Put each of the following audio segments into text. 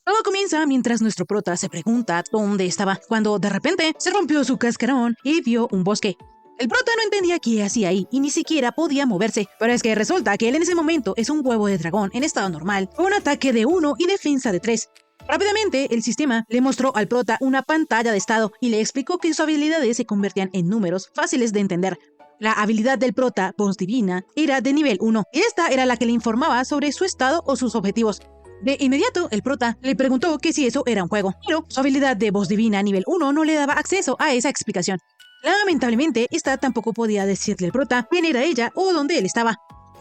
Todo comienza mientras nuestro prota se pregunta dónde estaba, cuando de repente se rompió su cascarón y vio un bosque. El prota no entendía qué hacía ahí y ni siquiera podía moverse, pero es que resulta que él en ese momento es un huevo de dragón en estado normal, con un ataque de 1 y defensa de 3. Rápidamente, el sistema le mostró al prota una pantalla de estado y le explicó que sus habilidades se convertían en números fáciles de entender. La habilidad del prota, Voz Divina, era de nivel 1, y esta era la que le informaba sobre su estado o sus objetivos. De inmediato, el prota le preguntó que si eso era un juego, pero su habilidad de Voz Divina nivel 1 no le daba acceso a esa explicación. Lamentablemente, esta tampoco podía decirle al prota quién era ella o dónde él estaba.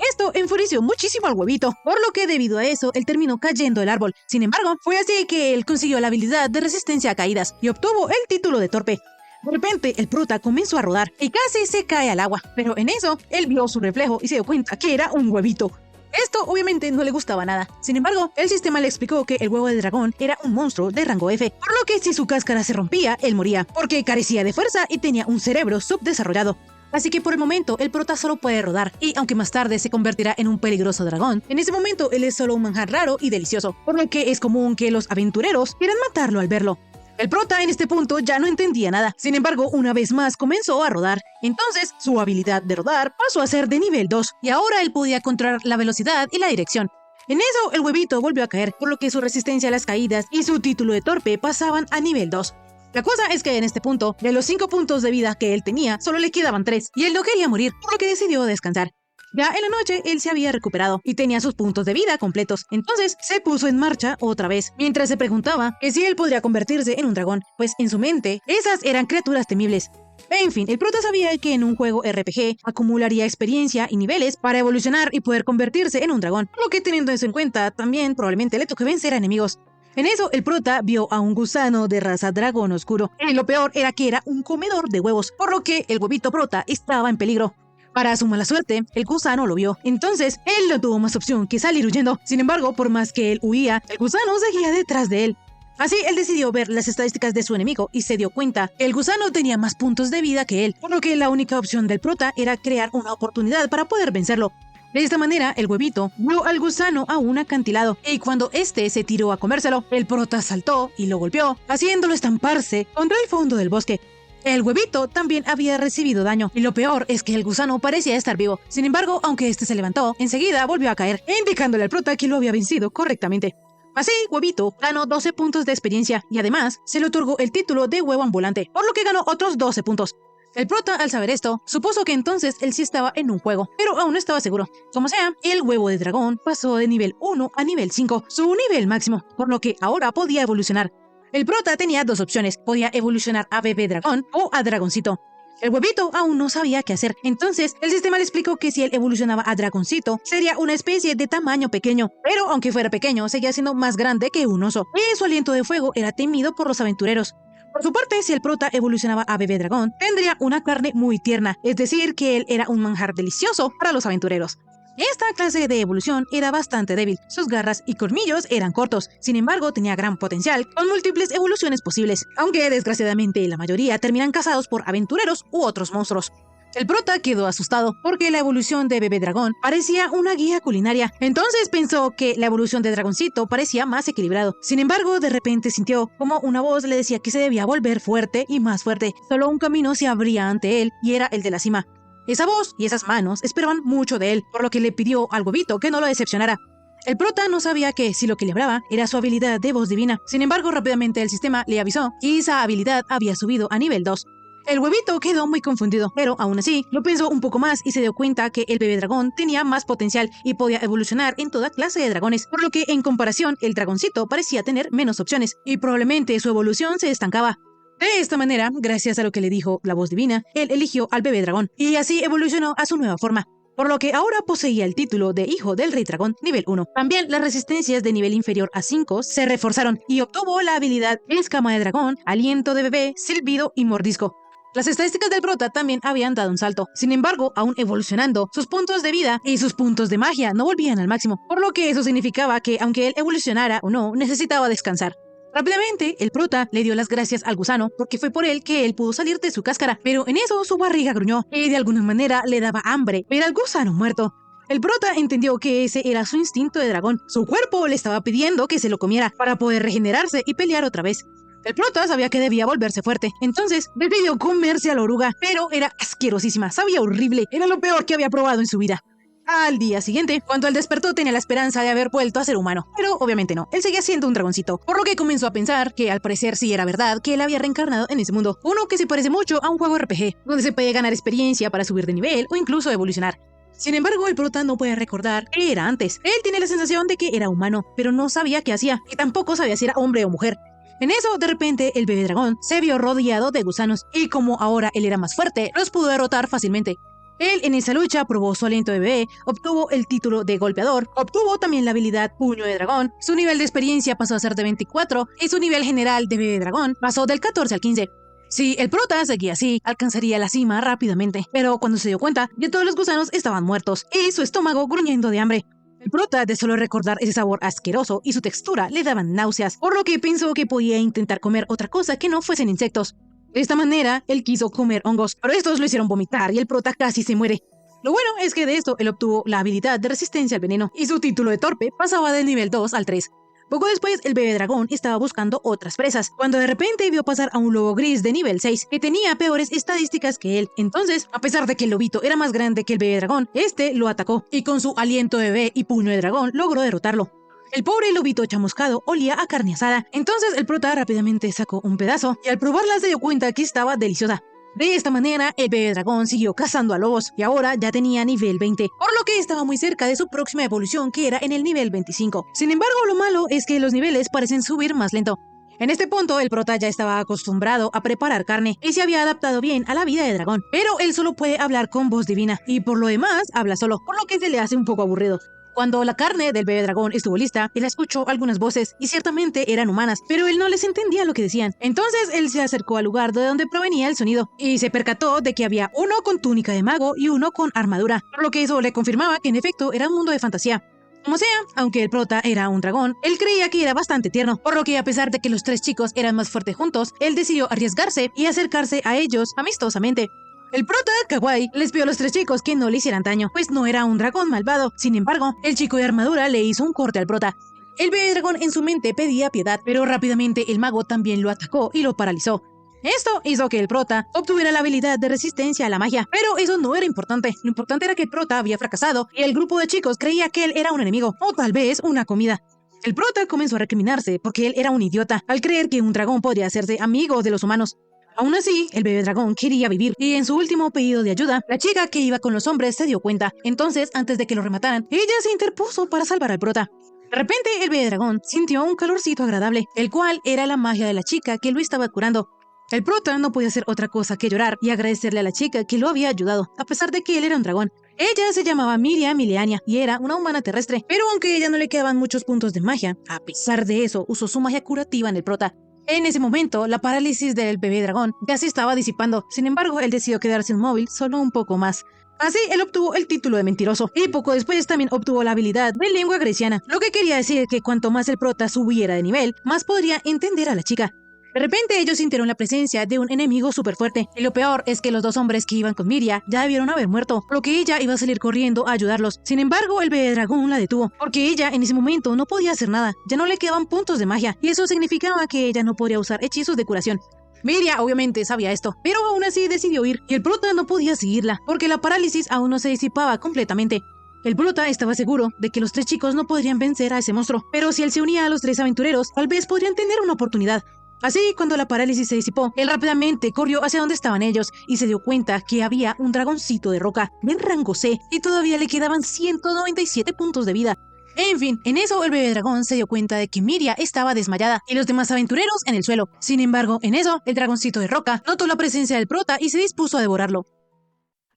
Esto enfureció muchísimo al huevito, por lo que debido a eso, él terminó cayendo del árbol. Sin embargo, fue así que él consiguió la habilidad de resistencia a caídas y obtuvo el título de torpe. De repente, el prota comenzó a rodar y casi se cae al agua, pero en eso, él vio su reflejo y se dio cuenta que era un huevito. Esto obviamente no le gustaba nada. Sin embargo, el sistema le explicó que el huevo de dragón era un monstruo de rango F, por lo que si su cáscara se rompía, él moría, porque carecía de fuerza y tenía un cerebro subdesarrollado. Así que por el momento, el prota solo puede rodar, y aunque más tarde se convertirá en un peligroso dragón, en ese momento él es solo un manjar raro y delicioso, por lo que es común que los aventureros quieran matarlo al verlo. El prota en este punto ya no entendía nada, sin embargo una vez más comenzó a rodar, entonces su habilidad de rodar pasó a ser de nivel 2 y ahora él podía controlar la velocidad y la dirección. En eso el huevito volvió a caer, por lo que su resistencia a las caídas y su título de torpe pasaban a nivel 2. La cosa es que en este punto, de los 5 puntos de vida que él tenía, solo le quedaban 3 y él no quería morir, por lo que decidió descansar. Ya en la noche, él se había recuperado y tenía sus puntos de vida completos. Entonces, se puso en marcha otra vez, mientras se preguntaba que si él podría convertirse en un dragón, pues en su mente, esas eran criaturas temibles. En fin, el prota sabía que en un juego RPG acumularía experiencia y niveles para evolucionar y poder convertirse en un dragón, por lo que teniendo eso en cuenta, también probablemente le toque vencer a enemigos. En eso, el prota vio a un gusano de raza dragón oscuro, y lo peor era que era un comedor de huevos, por lo que el huevito prota estaba en peligro. Para su mala suerte, el gusano lo vio. Entonces, él no tuvo más opción que salir huyendo. Sin embargo, por más que él huía, el gusano seguía detrás de él. Así, él decidió ver las estadísticas de su enemigo y se dio cuenta que el gusano tenía más puntos de vida que él, por lo que la única opción del prota era crear una oportunidad para poder vencerlo. De esta manera, el huevito vio al gusano a un acantilado, y cuando este se tiró a comérselo, el prota saltó y lo golpeó, haciéndolo estamparse contra el fondo del bosque. El huevito también había recibido daño, y lo peor es que el gusano parecía estar vivo. Sin embargo, aunque este se levantó, enseguida volvió a caer, indicándole al prota que lo había vencido correctamente. Así, Huevito ganó 12 puntos de experiencia, y además se le otorgó el título de huevo ambulante, por lo que ganó otros 12 puntos. El prota, al saber esto, supuso que entonces él sí estaba en un juego, pero aún no estaba seguro. Como sea, el huevo de dragón pasó de nivel 1 a nivel 5, su nivel máximo, por lo que ahora podía evolucionar. El prota tenía dos opciones, podía evolucionar a bebé dragón o a dragoncito. El huevito aún no sabía qué hacer, entonces el sistema le explicó que si él evolucionaba a dragoncito, sería una especie de tamaño pequeño, pero aunque fuera pequeño, seguía siendo más grande que un oso, y su aliento de fuego era temido por los aventureros. Por su parte, si el prota evolucionaba a bebé dragón, tendría una carne muy tierna, es decir, que él era un manjar delicioso para los aventureros. Esta clase de evolución era bastante débil, sus garras y colmillos eran cortos, sin embargo tenía gran potencial, con múltiples evoluciones posibles, aunque desgraciadamente la mayoría terminan cazados por aventureros u otros monstruos. El prota quedó asustado porque la evolución de bebé dragón parecía una guía culinaria, entonces pensó que la evolución de dragoncito parecía más equilibrado. Sin embargo, de repente sintió como una voz le decía que se debía volver fuerte y más fuerte, solo un camino se abría ante él y era el de la cima. Esa voz y esas manos esperaban mucho de él, por lo que le pidió al huevito que no lo decepcionara. El prota no sabía que si lo que le hablaba era su habilidad de voz divina. Sin embargo, rápidamente el sistema le avisó y esa habilidad había subido a nivel 2. El huevito quedó muy confundido, pero aún así lo pensó un poco más y se dio cuenta que el bebé dragón tenía más potencial y podía evolucionar en toda clase de dragones, por lo que en comparación el dragoncito parecía tener menos opciones y probablemente su evolución se estancaba. De esta manera, gracias a lo que le dijo la voz divina, él eligió al bebé dragón y así evolucionó a su nueva forma, por lo que ahora poseía el título de hijo del rey dragón nivel 1. También las resistencias de nivel inferior a 5 se reforzaron y obtuvo la habilidad escama de dragón, aliento de bebé, silbido y mordisco. Las estadísticas del prota también habían dado un salto. Sin embargo, aún evolucionando, sus puntos de vida y sus puntos de magia no volvían al máximo, por lo que eso significaba que aunque él evolucionara o no, necesitaba descansar. Rápidamente, el prota le dio las gracias al gusano porque fue por él que él pudo salir de su cáscara, pero en eso su barriga gruñó y de alguna manera le daba hambre ver al gusano muerto. El prota entendió que ese era su instinto de dragón. Su cuerpo le estaba pidiendo que se lo comiera para poder regenerarse y pelear otra vez. El prota sabía que debía volverse fuerte, entonces decidió comerse a la oruga, pero era asquerosísima, sabía horrible, era lo peor que había probado en su vida. Al día siguiente, cuando él despertó, tenía la esperanza de haber vuelto a ser humano, pero obviamente no, él seguía siendo un dragoncito, por lo que comenzó a pensar que al parecer sí era verdad que él había reencarnado en ese mundo, uno que se parece mucho a un juego RPG, donde se puede ganar experiencia para subir de nivel o incluso evolucionar. Sin embargo, el prota no puede recordar qué era antes. Él tiene la sensación de que era humano, pero no sabía qué hacía, y tampoco sabía si era hombre o mujer. En eso, de repente, el bebé dragón se vio rodeado de gusanos, y como ahora él era más fuerte, los pudo derrotar fácilmente. Él en esa lucha probó su aliento de bebé, obtuvo el título de golpeador, obtuvo también la habilidad Puño de Dragón, su nivel de experiencia pasó a ser de 24 y su nivel general de bebé dragón pasó del 14 al 15. Si el prota seguía así, alcanzaría la cima rápidamente, pero cuando se dio cuenta, ya todos los gusanos estaban muertos y su estómago gruñendo de hambre. El prota, de solo recordar ese sabor asqueroso y su textura, le daban náuseas, por lo que pensó que podía intentar comer otra cosa que no fuesen insectos. De esta manera, él quiso comer hongos, pero estos lo hicieron vomitar y el prota casi se muere. Lo bueno es que de esto él obtuvo la habilidad de resistencia al veneno, y su título de torpe pasaba del nivel 2 al 3. Poco después, el bebé dragón estaba buscando otras presas, cuando de repente vio pasar a un lobo gris de nivel 6, que tenía peores estadísticas que él. Entonces, a pesar de que el lobito era más grande que el bebé dragón, este lo atacó, y con su aliento de bebé y puño de dragón logró derrotarlo. El pobre lobito chamuscado olía a carne asada, entonces el prota rápidamente sacó un pedazo, y al probarla se dio cuenta que estaba deliciosa. De esta manera, el bebé dragón siguió cazando a lobos, y ahora ya tenía nivel 20, por lo que estaba muy cerca de su próxima evolución, que era en el nivel 25. Sin embargo, lo malo es que los niveles parecen subir más lento. En este punto, el prota ya estaba acostumbrado a preparar carne, y se había adaptado bien a la vida de dragón, pero él solo puede hablar con voz divina, y por lo demás, habla solo, por lo que se le hace un poco aburrido. Cuando la carne del bebé dragón estuvo lista, él escuchó algunas voces y ciertamente eran humanas, pero él no les entendía lo que decían. Entonces él se acercó al lugar de donde provenía el sonido y se percató de que había uno con túnica de mago y uno con armadura, por lo que eso le confirmaba que en efecto era un mundo de fantasía. Como sea, aunque el prota era un dragón, él creía que era bastante tierno, por lo que a pesar de que los tres chicos eran más fuertes juntos, él decidió arriesgarse y acercarse a ellos amistosamente. El prota, kawaii, les pidió a los tres chicos que no le hicieran daño, pues no era un dragón malvado. Sin embargo, el chico de armadura le hizo un corte al prota. El bebé dragón en su mente pedía piedad, pero rápidamente el mago también lo atacó y lo paralizó. Esto hizo que el prota obtuviera la habilidad de resistencia a la magia, pero eso no era importante. Lo importante era que el prota había fracasado y el grupo de chicos creía que él era un enemigo, o tal vez una comida. El prota comenzó a recriminarse porque él era un idiota, al creer que un dragón podría hacerse amigo de los humanos. Aún así, el bebé dragón quería vivir, y en su último pedido de ayuda, la chica que iba con los hombres se dio cuenta. Entonces, antes de que lo remataran, ella se interpuso para salvar al prota. De repente, el bebé dragón sintió un calorcito agradable, el cual era la magia de la chica que lo estaba curando. El prota no podía hacer otra cosa que llorar y agradecerle a la chica que lo había ayudado, a pesar de que él era un dragón. Ella se llamaba Miria Mileania y era una humana terrestre, pero aunque a ella no le quedaban muchos puntos de magia, a pesar de eso, usó su magia curativa en el prota. En ese momento, la parálisis del bebé dragón ya se estaba disipando. Sin embargo, él decidió quedarse inmóvil solo un poco más. Así, él obtuvo el título de mentiroso, y poco después también obtuvo la habilidad de lengua greciana, lo que quería decir que cuanto más el prota subiera de nivel, más podría entender a la chica. De repente ellos sintieron la presencia de un enemigo súper fuerte, y lo peor es que los dos hombres que iban con Miria ya debieron haber muerto, por lo que ella iba a salir corriendo a ayudarlos. Sin embargo, el bebé dragón la detuvo, porque ella en ese momento no podía hacer nada, ya no le quedaban puntos de magia, y eso significaba que ella no podría usar hechizos de curación. Miria obviamente sabía esto, pero aún así decidió ir, y el prota no podía seguirla, porque la parálisis aún no se disipaba completamente. El prota estaba seguro de que los tres chicos no podrían vencer a ese monstruo, pero si él se unía a los tres aventureros, tal vez podrían tener una oportunidad. Así, cuando la parálisis se disipó, él rápidamente corrió hacia donde estaban ellos y se dio cuenta que había un dragoncito de roca, de rango C, y todavía le quedaban 197 puntos de vida. En fin, en eso el bebé dragón se dio cuenta de que Miria estaba desmayada y los demás aventureros en el suelo. Sin embargo, en eso, el dragoncito de roca notó la presencia del prota y se dispuso a devorarlo.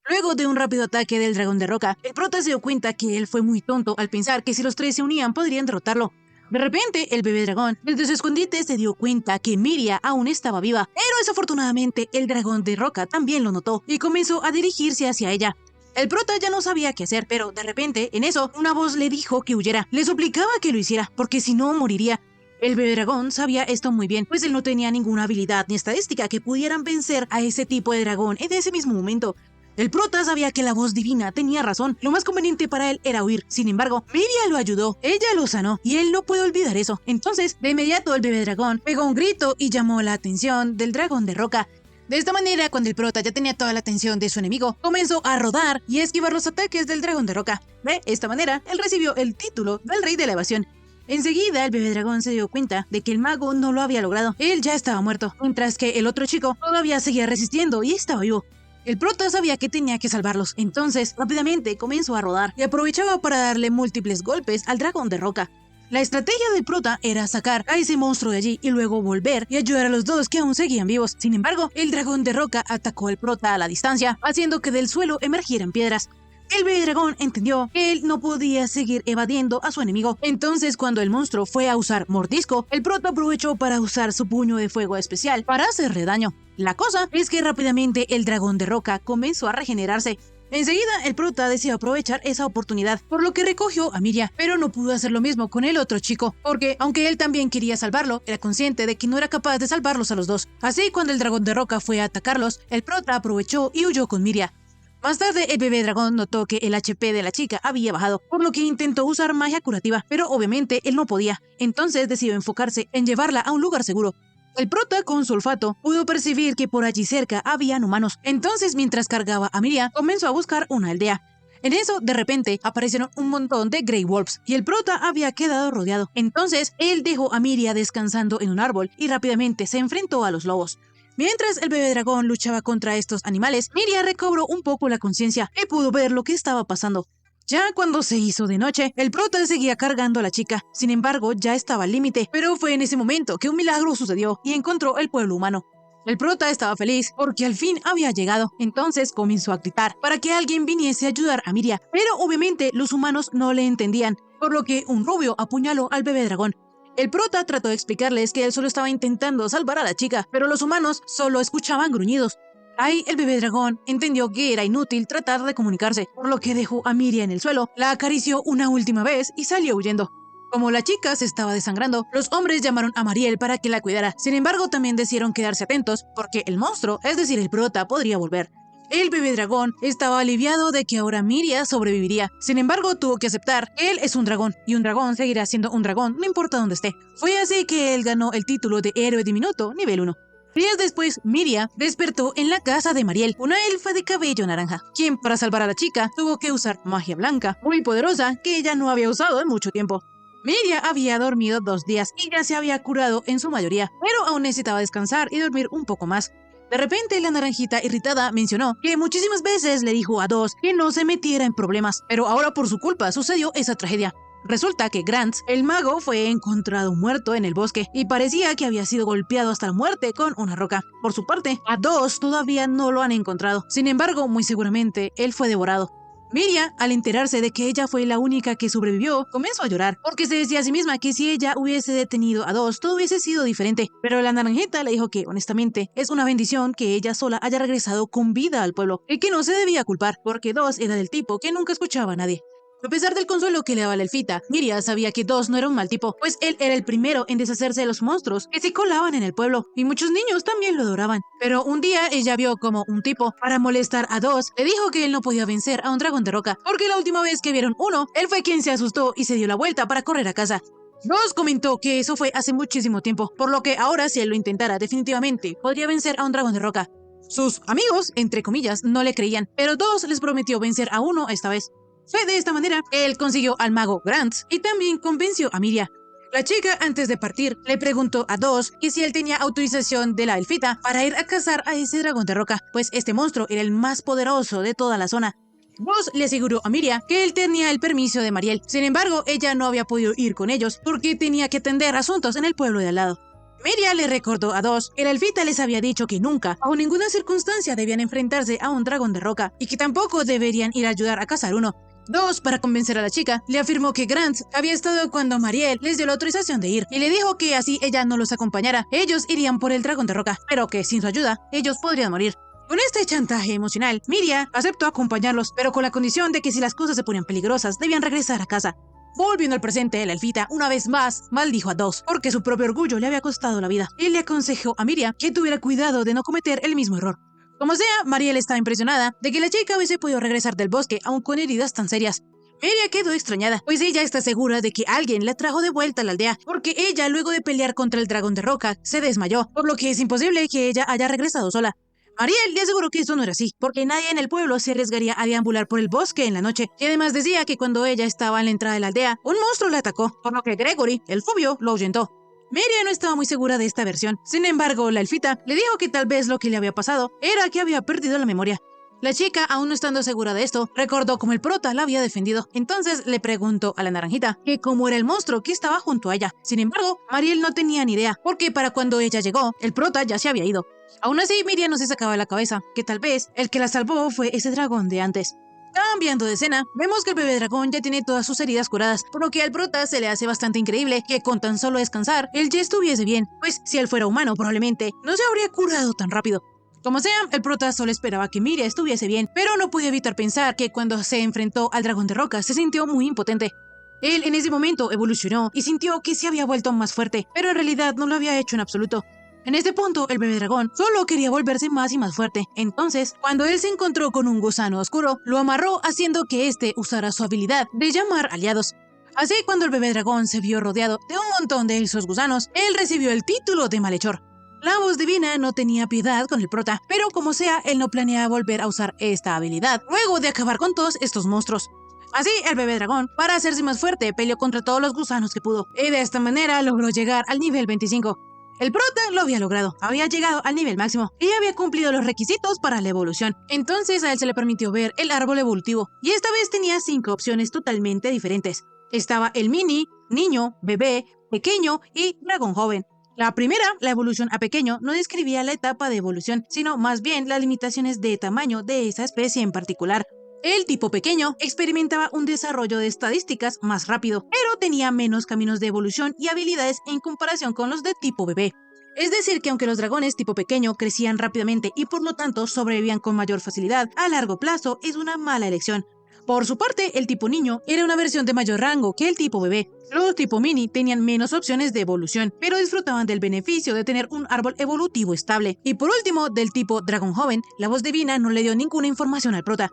Luego de un rápido ataque del dragón de roca, el prota se dio cuenta que él fue muy tonto al pensar que si los tres se unían podrían derrotarlo. De repente, el bebé dragón, desde su escondite, se dio cuenta que Miria aún estaba viva, pero desafortunadamente el dragón de roca también lo notó y comenzó a dirigirse hacia ella. El prota ya no sabía qué hacer, pero de repente, en eso, una voz le dijo que huyera. Le suplicaba que lo hiciera, porque si no, moriría. El bebé dragón sabía esto muy bien, pues él no tenía ninguna habilidad ni estadística que pudieran vencer a ese tipo de dragón en ese mismo momento. El prota sabía que la voz divina tenía razón. Lo más conveniente para él era huir. Sin embargo, Miria lo ayudó. Ella lo sanó y él no puede olvidar eso. Entonces, de inmediato el bebé dragón pegó un grito y llamó la atención del dragón de roca. De esta manera, cuando el prota ya tenía toda la atención de su enemigo, comenzó a rodar y a esquivar los ataques del dragón de roca. De esta manera, él recibió el título del rey de la evasión. Enseguida, el bebé dragón se dio cuenta de que el mago no lo había logrado. Él ya estaba muerto, mientras que el otro chico todavía seguía resistiendo y estaba vivo. El prota sabía que tenía que salvarlos, entonces rápidamente comenzó a rodar y aprovechaba para darle múltiples golpes al dragón de roca. La estrategia del prota era sacar a ese monstruo de allí y luego volver y ayudar a los dos que aún seguían vivos. Sin embargo, el dragón de roca atacó al prota a la distancia, haciendo que del suelo emergieran piedras. El bebé dragón entendió que él no podía seguir evadiendo a su enemigo. Entonces, cuando el monstruo fue a usar mordisco, el prota aprovechó para usar su puño de fuego especial para hacerle daño. La cosa es que rápidamente el dragón de roca comenzó a regenerarse. Enseguida, el prota decidió aprovechar esa oportunidad, por lo que recogió a Miria, pero no pudo hacer lo mismo con el otro chico, porque aunque él también quería salvarlo, era consciente de que no era capaz de salvarlos a los dos. Así, cuando el dragón de roca fue a atacarlos, el prota aprovechó y huyó con Miria. Más tarde, el bebé dragón notó que el HP de la chica había bajado, por lo que intentó usar magia curativa, pero obviamente él no podía. Entonces decidió enfocarse en llevarla a un lugar seguro. El prota, con su olfato, pudo percibir que por allí cerca habían humanos. Entonces, mientras cargaba a Miria, comenzó a buscar una aldea. En eso, de repente, aparecieron un montón de Grey Wolves, y el prota había quedado rodeado. Entonces, él dejó a Miria descansando en un árbol y rápidamente se enfrentó a los lobos. Mientras el bebé dragón luchaba contra estos animales, Miria recobró un poco la conciencia y pudo ver lo que estaba pasando. Ya cuando se hizo de noche, el prota seguía cargando a la chica. Sin embargo, ya estaba al límite, pero fue en ese momento que un milagro sucedió y encontró el pueblo humano. El prota estaba feliz porque al fin había llegado, entonces comenzó a gritar para que alguien viniese a ayudar a Miria, pero obviamente los humanos no le entendían, por lo que un rubio apuñaló al bebé dragón. El prota trató de explicarles que él solo estaba intentando salvar a la chica, pero los humanos solo escuchaban gruñidos. Ahí el bebé dragón entendió que era inútil tratar de comunicarse, por lo que dejó a Miria en el suelo, la acarició una última vez y salió huyendo. Como la chica se estaba desangrando, los hombres llamaron a Mariel para que la cuidara. Sin embargo, también decidieron quedarse atentos, porque el monstruo, es decir, el prota, podría volver. El bebé dragón estaba aliviado de que ahora Miria sobreviviría. Sin embargo, tuvo que aceptar que él es un dragón, y un dragón seguirá siendo un dragón, no importa dónde esté. Fue así que él ganó el título de héroe diminuto nivel 1. Días después, Miria despertó en la casa de Mariel, una elfa de cabello naranja, quien para salvar a la chica tuvo que usar magia blanca, muy poderosa, que ella no había usado en mucho tiempo. Miria había dormido 2 días y ya se había curado en su mayoría, pero aún necesitaba descansar y dormir un poco más. De repente, la naranjita irritada mencionó que muchísimas veces le dijo a Dos que no se metiera en problemas, pero ahora por su culpa sucedió esa tragedia. Resulta que Grant, el mago, fue encontrado muerto en el bosque y parecía que había sido golpeado hasta la muerte con una roca. Por su parte, a Dos todavía no lo han encontrado. Sin embargo, muy seguramente, él fue devorado. Miria, al enterarse de que ella fue la única que sobrevivió, comenzó a llorar, porque se decía a sí misma que si ella hubiese detenido a Dos, todo hubiese sido diferente. Pero la naranjita le dijo que, honestamente, es una bendición que ella sola haya regresado con vida al pueblo, y que no se debía culpar, porque Dos era del tipo que nunca escuchaba a nadie. A pesar del consuelo que le daba la elfita, Miria sabía que Dos no era un mal tipo, pues él era el primero en deshacerse de los monstruos que se colaban en el pueblo, y muchos niños también lo adoraban. Pero un día ella vio como un tipo, para molestar a Dos, le dijo que él no podía vencer a un dragón de roca, porque la última vez que vieron uno, él fue quien se asustó y se dio la vuelta para correr a casa. Dos comentó que eso fue hace muchísimo tiempo, por lo que ahora si él lo intentara definitivamente, podría vencer a un dragón de roca. Sus amigos, entre comillas, no le creían, pero Dos les prometió vencer a uno esta vez. Fue de esta manera que él consiguió al mago Grant y también convenció a Miria. La chica, antes de partir, le preguntó a Dos que si él tenía autorización de la elfita para ir a cazar a ese dragón de roca, pues este monstruo era el más poderoso de toda la zona. Dos le aseguró a Miria que él tenía el permiso de Mariel. Sin embargo, ella no había podido ir con ellos porque tenía que atender asuntos en el pueblo de al lado. Miria le recordó a Dos que la elfita les había dicho que nunca, bajo ninguna circunstancia, debían enfrentarse a un dragón de roca y que tampoco deberían ir a ayudar a cazar uno. Dos, para convencer a la chica, le afirmó que Grant había estado cuando Mariel les dio la autorización de ir y le dijo que así ella no los acompañara, ellos irían por el dragón de roca, pero que sin su ayuda, ellos podrían morir. Con este chantaje emocional, Miria aceptó acompañarlos, pero con la condición de que si las cosas se ponían peligrosas, debían regresar a casa. Volviendo al presente, la elfita, una vez más, maldijo a Dos, porque su propio orgullo le había costado la vida. Él le aconsejó a Miria que tuviera cuidado de no cometer el mismo error. Como sea, Mariel estaba impresionada de que la chica hubiese podido regresar del bosque aún con heridas tan serias. Miria quedó extrañada, pues ella está segura de que alguien la trajo de vuelta a la aldea, porque ella, luego de pelear contra el dragón de roca, se desmayó, por lo que es imposible que ella haya regresado sola. Mariel le aseguró que eso no era así, porque nadie en el pueblo se arriesgaría a deambular por el bosque en la noche, y además decía que cuando ella estaba en la entrada de la aldea, un monstruo la atacó, por lo que Gregory, el rubio, lo ahuyentó. Miria no estaba muy segura de esta versión. Sin embargo, la elfita le dijo que tal vez lo que le había pasado era que había perdido la memoria. La chica, aún no estando segura de esto, recordó cómo el prota la había defendido. Entonces le preguntó a la naranjita que cómo era el monstruo que estaba junto a ella. Sin embargo, Mariel no tenía ni idea, porque para cuando ella llegó, el prota ya se había ido. Aún así, Miriam no se sacaba de la cabeza que tal vez el que la salvó fue ese dragón de antes. Cambiando de escena, vemos que el bebé dragón ya tiene todas sus heridas curadas, por lo que al prota se le hace bastante increíble que con tan solo descansar, él ya estuviese bien, pues si él fuera humano probablemente no se habría curado tan rápido. Como sea, el prota solo esperaba que Miria estuviese bien, pero no podía evitar pensar que cuando se enfrentó al dragón de roca se sintió muy impotente. Él en ese momento evolucionó y sintió que se había vuelto más fuerte, pero en realidad no lo había hecho en absoluto. En este punto, el bebé dragón solo quería volverse más y más fuerte. Entonces, cuando él se encontró con un gusano oscuro, lo amarró haciendo que éste usara su habilidad de llamar aliados. Así, cuando el bebé dragón se vio rodeado de un montón de esos gusanos, él recibió el título de malhechor. La voz divina no tenía piedad con el prota, pero como sea, él no planeaba volver a usar esta habilidad luego de acabar con todos estos monstruos. Así, el bebé dragón, para hacerse más fuerte, peleó contra todos los gusanos que pudo, y de esta manera logró llegar al nivel 25. El prota lo había logrado, había llegado al nivel máximo y había cumplido los requisitos para la evolución. Entonces a él se le permitió ver el árbol evolutivo, y esta vez tenía 5 opciones totalmente diferentes. Estaba el mini, niño, bebé, pequeño y dragón joven. La primera, la evolución a pequeño, no describía la etapa de evolución, sino más bien las limitaciones de tamaño de esa especie en particular. El tipo pequeño experimentaba un desarrollo de estadísticas más rápido, pero tenía menos caminos de evolución y habilidades en comparación con los de tipo bebé. Es decir, que aunque los dragones tipo pequeño crecían rápidamente y por lo tanto sobrevivían con mayor facilidad, a largo plazo es una mala elección. Por su parte, el tipo niño era una versión de mayor rango que el tipo bebé. Los tipo mini tenían menos opciones de evolución, pero disfrutaban del beneficio de tener un árbol evolutivo estable. Y por último, del tipo dragón joven, la voz divina no le dio ninguna información al prota.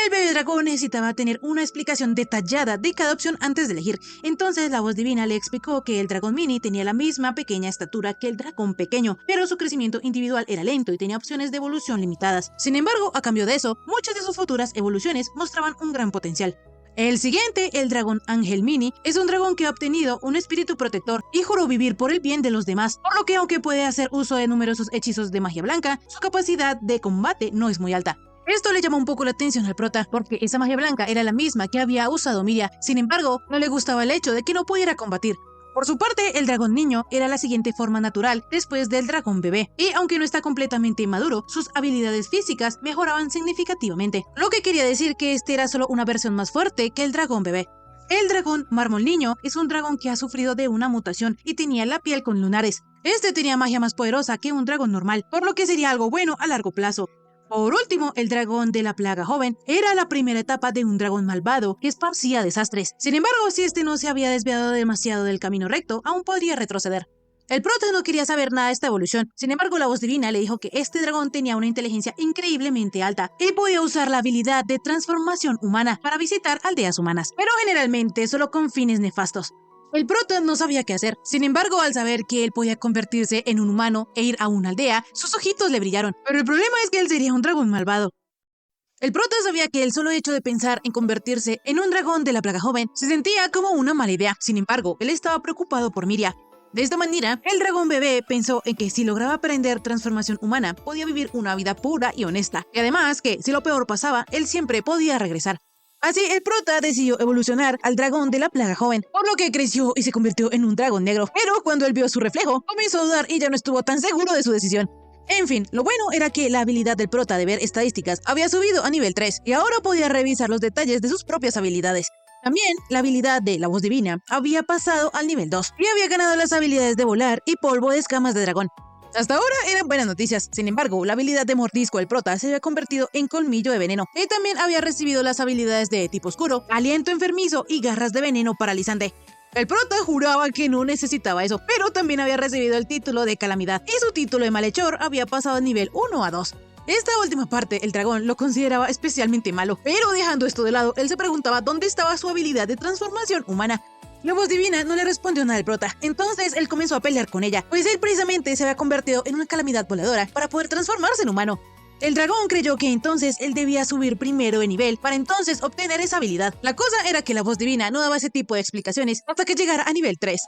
El bebé dragón necesitaba tener una explicación detallada de cada opción antes de elegir. Entonces la voz divina le explicó que el dragón mini tenía la misma pequeña estatura que el dragón pequeño, pero su crecimiento individual era lento y tenía opciones de evolución limitadas. Sin embargo, a cambio de eso, muchas de sus futuras evoluciones mostraban un gran potencial. El siguiente, el dragón ángel mini, es un dragón que ha obtenido un espíritu protector y juró vivir por el bien de los demás, por lo que aunque puede hacer uso de numerosos hechizos de magia blanca, su capacidad de combate no es muy alta. Esto le llamó un poco la atención al prota, porque esa magia blanca era la misma que había usado Miria. Sin embargo, no le gustaba el hecho de que no pudiera combatir. Por su parte, el dragón niño era la siguiente forma natural después del dragón bebé, y aunque no está completamente inmaduro, sus habilidades físicas mejoraban significativamente, lo que quería decir que este era solo una versión más fuerte que el dragón bebé. El dragón mármol niño es un dragón que ha sufrido de una mutación y tenía la piel con lunares. Este tenía magia más poderosa que un dragón normal, por lo que sería algo bueno a largo plazo. Por último, el dragón de la plaga joven era la primera etapa de un dragón malvado que esparcía desastres. Sin embargo, si este no se había desviado demasiado del camino recto, aún podría retroceder. El prota no quería saber nada de esta evolución. Sin embargo, la voz divina le dijo que este dragón tenía una inteligencia increíblemente alta y podía usar la habilidad de transformación humana para visitar aldeas humanas, pero generalmente solo con fines nefastos. El prota no sabía qué hacer. Sin embargo, al saber que él podía convertirse en un humano e ir a una aldea, sus ojitos le brillaron. Pero el problema es que él sería un dragón malvado. El prota sabía que el solo hecho de pensar en convertirse en un dragón de la plaga joven se sentía como una mala idea. Sin embargo, él estaba preocupado por Miria. De esta manera, el dragón bebé pensó en que si lograba aprender transformación humana, podía vivir una vida pura y honesta. Y además que, si lo peor pasaba, él siempre podía regresar. Así, el prota decidió evolucionar al dragón de la plaga joven, por lo que creció y se convirtió en un dragón negro. Pero cuando él vio su reflejo, comenzó a dudar y ya no estuvo tan seguro de su decisión. En fin, lo bueno era que la habilidad del prota de ver estadísticas había subido a nivel 3 y ahora podía revisar los detalles de sus propias habilidades. También, la habilidad de la voz divina había pasado al nivel 2 y había ganado las habilidades de volar y polvo de escamas de dragón. Hasta ahora eran buenas noticias. Sin embargo, la habilidad de mordisco del prota se había convertido en colmillo de veneno. Y también había recibido las habilidades de tipo oscuro, aliento enfermizo y garras de veneno paralizante. El prota juraba que no necesitaba eso, pero también había recibido el título de calamidad y su título de malhechor había pasado de nivel 1 a 2. Esta última parte, el dragón lo consideraba especialmente malo, pero dejando esto de lado, él se preguntaba dónde estaba su habilidad de transformación humana. La voz divina no le respondió nada al prota, entonces él comenzó a pelear con ella, pues él precisamente se había convertido en una calamidad voladora para poder transformarse en humano. El dragón creyó que entonces él debía subir primero de nivel para entonces obtener esa habilidad. La cosa era que la voz divina no daba ese tipo de explicaciones hasta que llegara a nivel 3.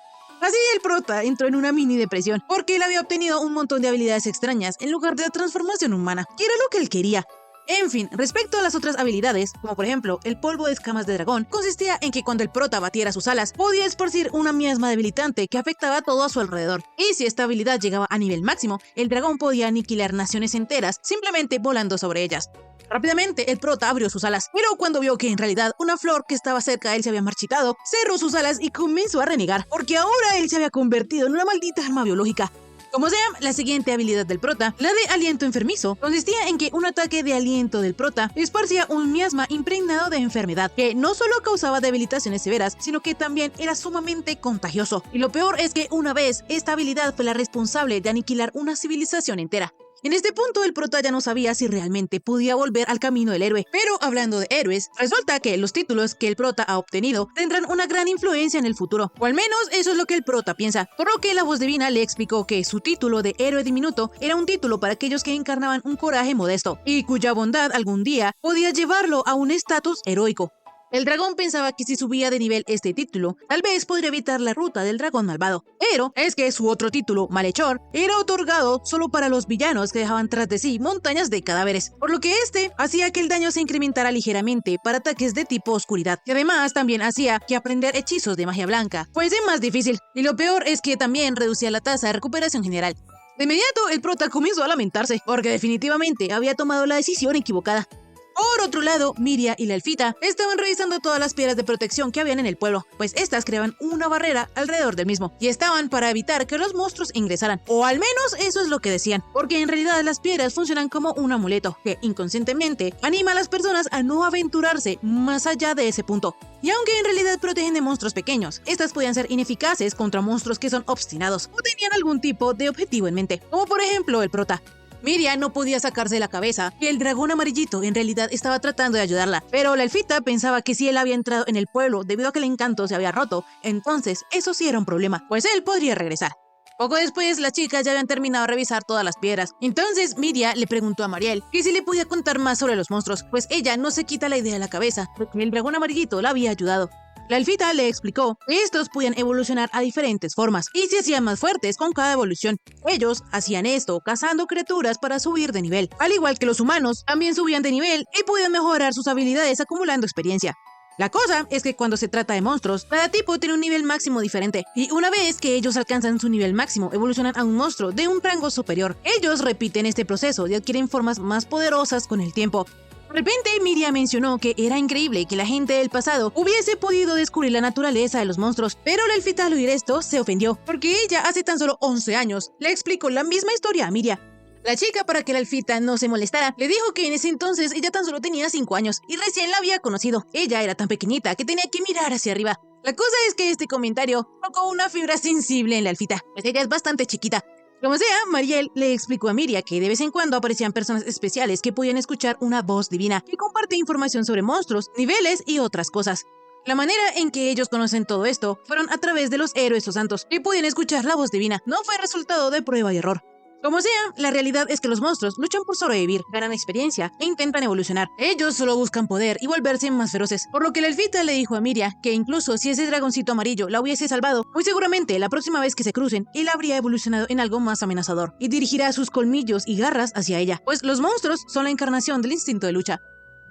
Así el prota entró en una mini depresión porque él había obtenido un montón de habilidades extrañas en lugar de la transformación humana, que era lo que él quería. En fin, respecto a las otras habilidades, como por ejemplo el polvo de escamas de dragón, consistía en que cuando el prota batiera sus alas, podía esparcir una miasma debilitante que afectaba todo a su alrededor. Y si esta habilidad llegaba a nivel máximo, el dragón podía aniquilar naciones enteras simplemente volando sobre ellas. Rápidamente el prota abrió sus alas, pero cuando vio que en realidad una flor que estaba cerca de él se había marchitado, cerró sus alas y comenzó a renegar, porque ahora él se había convertido en una maldita arma biológica. Como sea, la siguiente habilidad del prota, la de aliento enfermizo, consistía en que un ataque de aliento del prota esparcía un miasma impregnado de enfermedad, que no solo causaba debilitaciones severas, sino que también era sumamente contagioso. Y lo peor es que una vez, esta habilidad fue la responsable de aniquilar una civilización entera. En este punto el prota ya no sabía si realmente podía volver al camino del héroe, pero hablando de héroes, resulta que los títulos que el prota ha obtenido tendrán una gran influencia en el futuro, o al menos eso es lo que el prota piensa, por lo que la voz divina le explicó que su título de héroe diminuto era un título para aquellos que encarnaban un coraje modesto, y cuya bondad algún día podía llevarlo a un estatus heroico. El dragón pensaba que si subía de nivel este título, tal vez podría evitar la ruta del dragón malvado. Pero es que su otro título, Malhechor, era otorgado solo para los villanos que dejaban tras de sí montañas de cadáveres, por lo que este hacía que el daño se incrementara ligeramente para ataques de tipo oscuridad. Y además también hacía que aprender hechizos de magia blanca fuese más difícil. Y lo peor es que también reducía la tasa de recuperación general. De inmediato el prota comenzó a lamentarse, porque definitivamente había tomado la decisión equivocada. Por otro lado, Miria y la elfita estaban revisando todas las piedras de protección que habían en el pueblo, pues estas creaban una barrera alrededor del mismo, y estaban para evitar que los monstruos ingresaran, o al menos eso es lo que decían, porque en realidad las piedras funcionan como un amuleto, que inconscientemente anima a las personas a no aventurarse más allá de ese punto. Y aunque en realidad protegen de monstruos pequeños, estas podían ser ineficaces contra monstruos que son obstinados, o tenían algún tipo de objetivo en mente, como por ejemplo el prota. Miria no podía sacarse de la cabeza que el dragón amarillito en realidad estaba tratando de ayudarla, pero la elfita pensaba que si él había entrado en el pueblo debido a que el encanto se había roto, entonces eso sí era un problema, pues él podría regresar. Poco después, las chicas ya habían terminado de revisar todas las piedras. Entonces, Miria le preguntó a Mariel que si le podía contar más sobre los monstruos, pues ella no se quita la idea de la cabeza de que el dragón amarillito la había ayudado. La elfita le explicó que estos podían evolucionar a diferentes formas y se hacían más fuertes con cada evolución. Ellos hacían esto cazando criaturas para subir de nivel. Al igual que los humanos, también subían de nivel y podían mejorar sus habilidades acumulando experiencia. La cosa es que cuando se trata de monstruos, cada tipo tiene un nivel máximo diferente, y una vez que ellos alcanzan su nivel máximo, evolucionan a un monstruo de un rango superior. Ellos repiten este proceso y adquieren formas más poderosas con el tiempo. De repente, Miria mencionó que era increíble que la gente del pasado hubiese podido descubrir la naturaleza de los monstruos, pero la elfita al oír esto se ofendió, porque ella hace tan solo 11 años le explicó la misma historia a Miria. La chica, para que la elfita no se molestara, le dijo que en ese entonces ella tan solo tenía 5 años y recién la había conocido. Ella era tan pequeñita que tenía que mirar hacia arriba. La cosa es que este comentario tocó una fibra sensible en la elfita, pues ella es bastante chiquita. Como sea, Mariel le explicó a Miria que de vez en cuando aparecían personas especiales que podían escuchar una voz divina que comparte información sobre monstruos, niveles y otras cosas. La manera en que ellos conocen todo esto fueron a través de los héroes o santos que podían escuchar la voz divina. No fue resultado de prueba y error. Como sea, la realidad es que los monstruos luchan por sobrevivir, ganan experiencia e intentan evolucionar. Ellos solo buscan poder y volverse más feroces, por lo que la elfita le dijo a Miria que incluso si ese dragoncito amarillo la hubiese salvado, muy seguramente la próxima vez que se crucen, él habría evolucionado en algo más amenazador y dirigirá sus colmillos y garras hacia ella, pues los monstruos son la encarnación del instinto de lucha.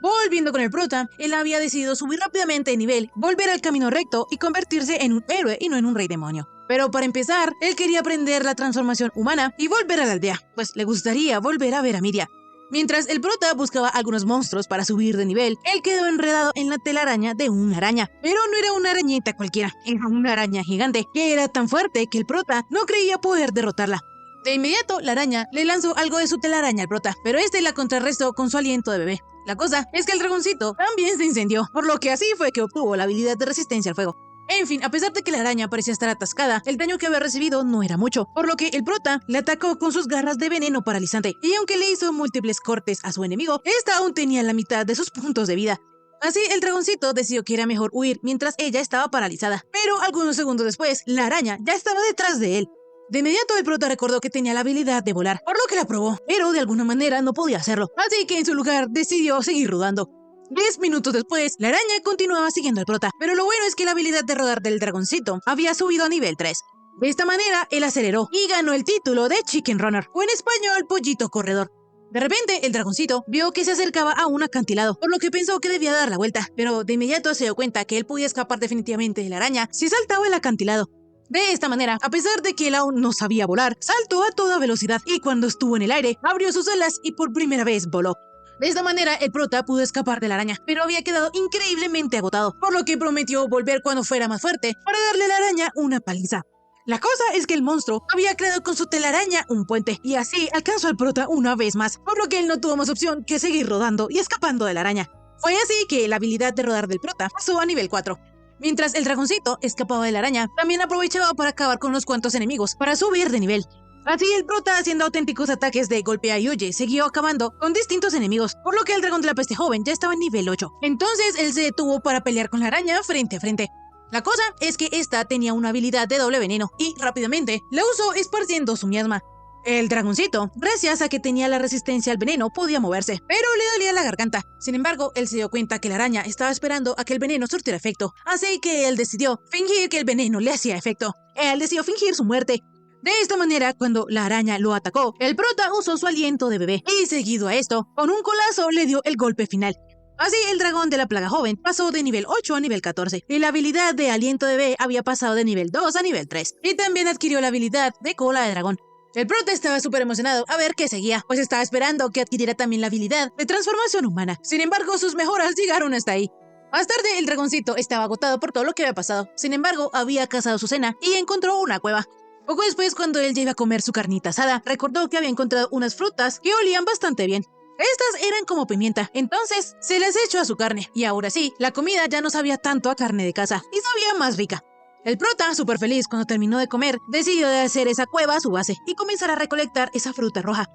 Volviendo con el prota, él había decidido subir rápidamente de nivel, volver al camino recto y convertirse en un héroe y no en un rey demonio. Pero para empezar, él quería aprender la transformación humana y volver a la aldea, pues le gustaría volver a ver a Miria. Mientras el prota buscaba algunos monstruos para subir de nivel, él quedó enredado en la telaraña de una araña. Pero no era una arañita cualquiera, era una araña gigante, que era tan fuerte que el prota no creía poder derrotarla. De inmediato, la araña le lanzó algo de su telaraña al prota, pero este la contrarrestó con su aliento de bebé. La cosa es que el dragoncito también se incendió, por lo que así fue que obtuvo la habilidad de resistencia al fuego. En fin, a pesar de que la araña parecía estar atascada, el daño que había recibido no era mucho, por lo que el prota le atacó con sus garras de veneno paralizante, y aunque le hizo múltiples cortes a su enemigo, esta aún tenía la mitad de sus puntos de vida. Así, el dragoncito decidió que era mejor huir mientras ella estaba paralizada, pero algunos segundos después, la araña ya estaba detrás de él. De inmediato el prota recordó que tenía la habilidad de volar, por lo que la probó, pero de alguna manera no podía hacerlo, así que en su lugar decidió seguir rodando. 10 minutos después, la araña continuaba siguiendo al prota, pero lo bueno es que la habilidad de rodar del dragoncito había subido a nivel 3. De esta manera, él aceleró y ganó el título de Chicken Runner, o en español, Pollito Corredor. De repente, el dragoncito vio que se acercaba a un acantilado, por lo que pensó que debía dar la vuelta, pero de inmediato se dio cuenta que él podía escapar definitivamente de la araña si saltaba el acantilado. De esta manera, a pesar de que él aún no sabía volar, saltó a toda velocidad y cuando estuvo en el aire, abrió sus alas y por primera vez voló. De esta manera, el prota pudo escapar de la araña, pero había quedado increíblemente agotado, por lo que prometió volver cuando fuera más fuerte para darle a la araña una paliza. La cosa es que el monstruo había creado con su telaraña un puente, y así alcanzó al prota una vez más, por lo que él no tuvo más opción que seguir rodando y escapando de la araña. Fue así que la habilidad de rodar del prota pasó a nivel 4. Mientras el dragoncito escapaba de la araña, también aprovechaba para acabar con unos cuantos enemigos, para subir de nivel. Así el prota, haciendo auténticos ataques de golpea y huye, siguió acabando con distintos enemigos, por lo que el dragón de la peste joven ya estaba en nivel 8. Entonces él se detuvo para pelear con la araña frente a frente. La cosa es que esta tenía una habilidad de doble veneno, y rápidamente la usó esparciendo su miasma. El dragoncito, gracias a que tenía la resistencia al veneno, podía moverse, pero le dolía la garganta. Sin embargo, él se dio cuenta que la araña estaba esperando a que el veneno surtiera efecto, así que él decidió fingir que el veneno le hacía efecto. Él decidió fingir su muerte. De esta manera, cuando la araña lo atacó, el prota usó su aliento de bebé, y seguido a esto, con un colazo le dio el golpe final. Así, el dragón de la plaga joven pasó de nivel 8 a nivel 14, y la habilidad de aliento de bebé había pasado de nivel 2 a nivel 3, y también adquirió la habilidad de cola de dragón. El prota estaba súper emocionado a ver qué seguía, pues estaba esperando que adquiriera también la habilidad de transformación humana. Sin embargo, sus mejoras llegaron hasta ahí. Más tarde, el dragoncito estaba agotado por todo lo que había pasado. Sin embargo, había cazado su cena y encontró una cueva. Poco después, cuando él ya iba a comer su carnita asada, recordó que había encontrado unas frutas que olían bastante bien. Estas eran como pimienta, entonces se les echó a su carne, y ahora sí, la comida ya no sabía tanto a carne de caza, y sabía más rica. El prota, súper feliz cuando terminó de comer, decidió de hacer esa cueva su base y comenzar a recolectar esa fruta roja.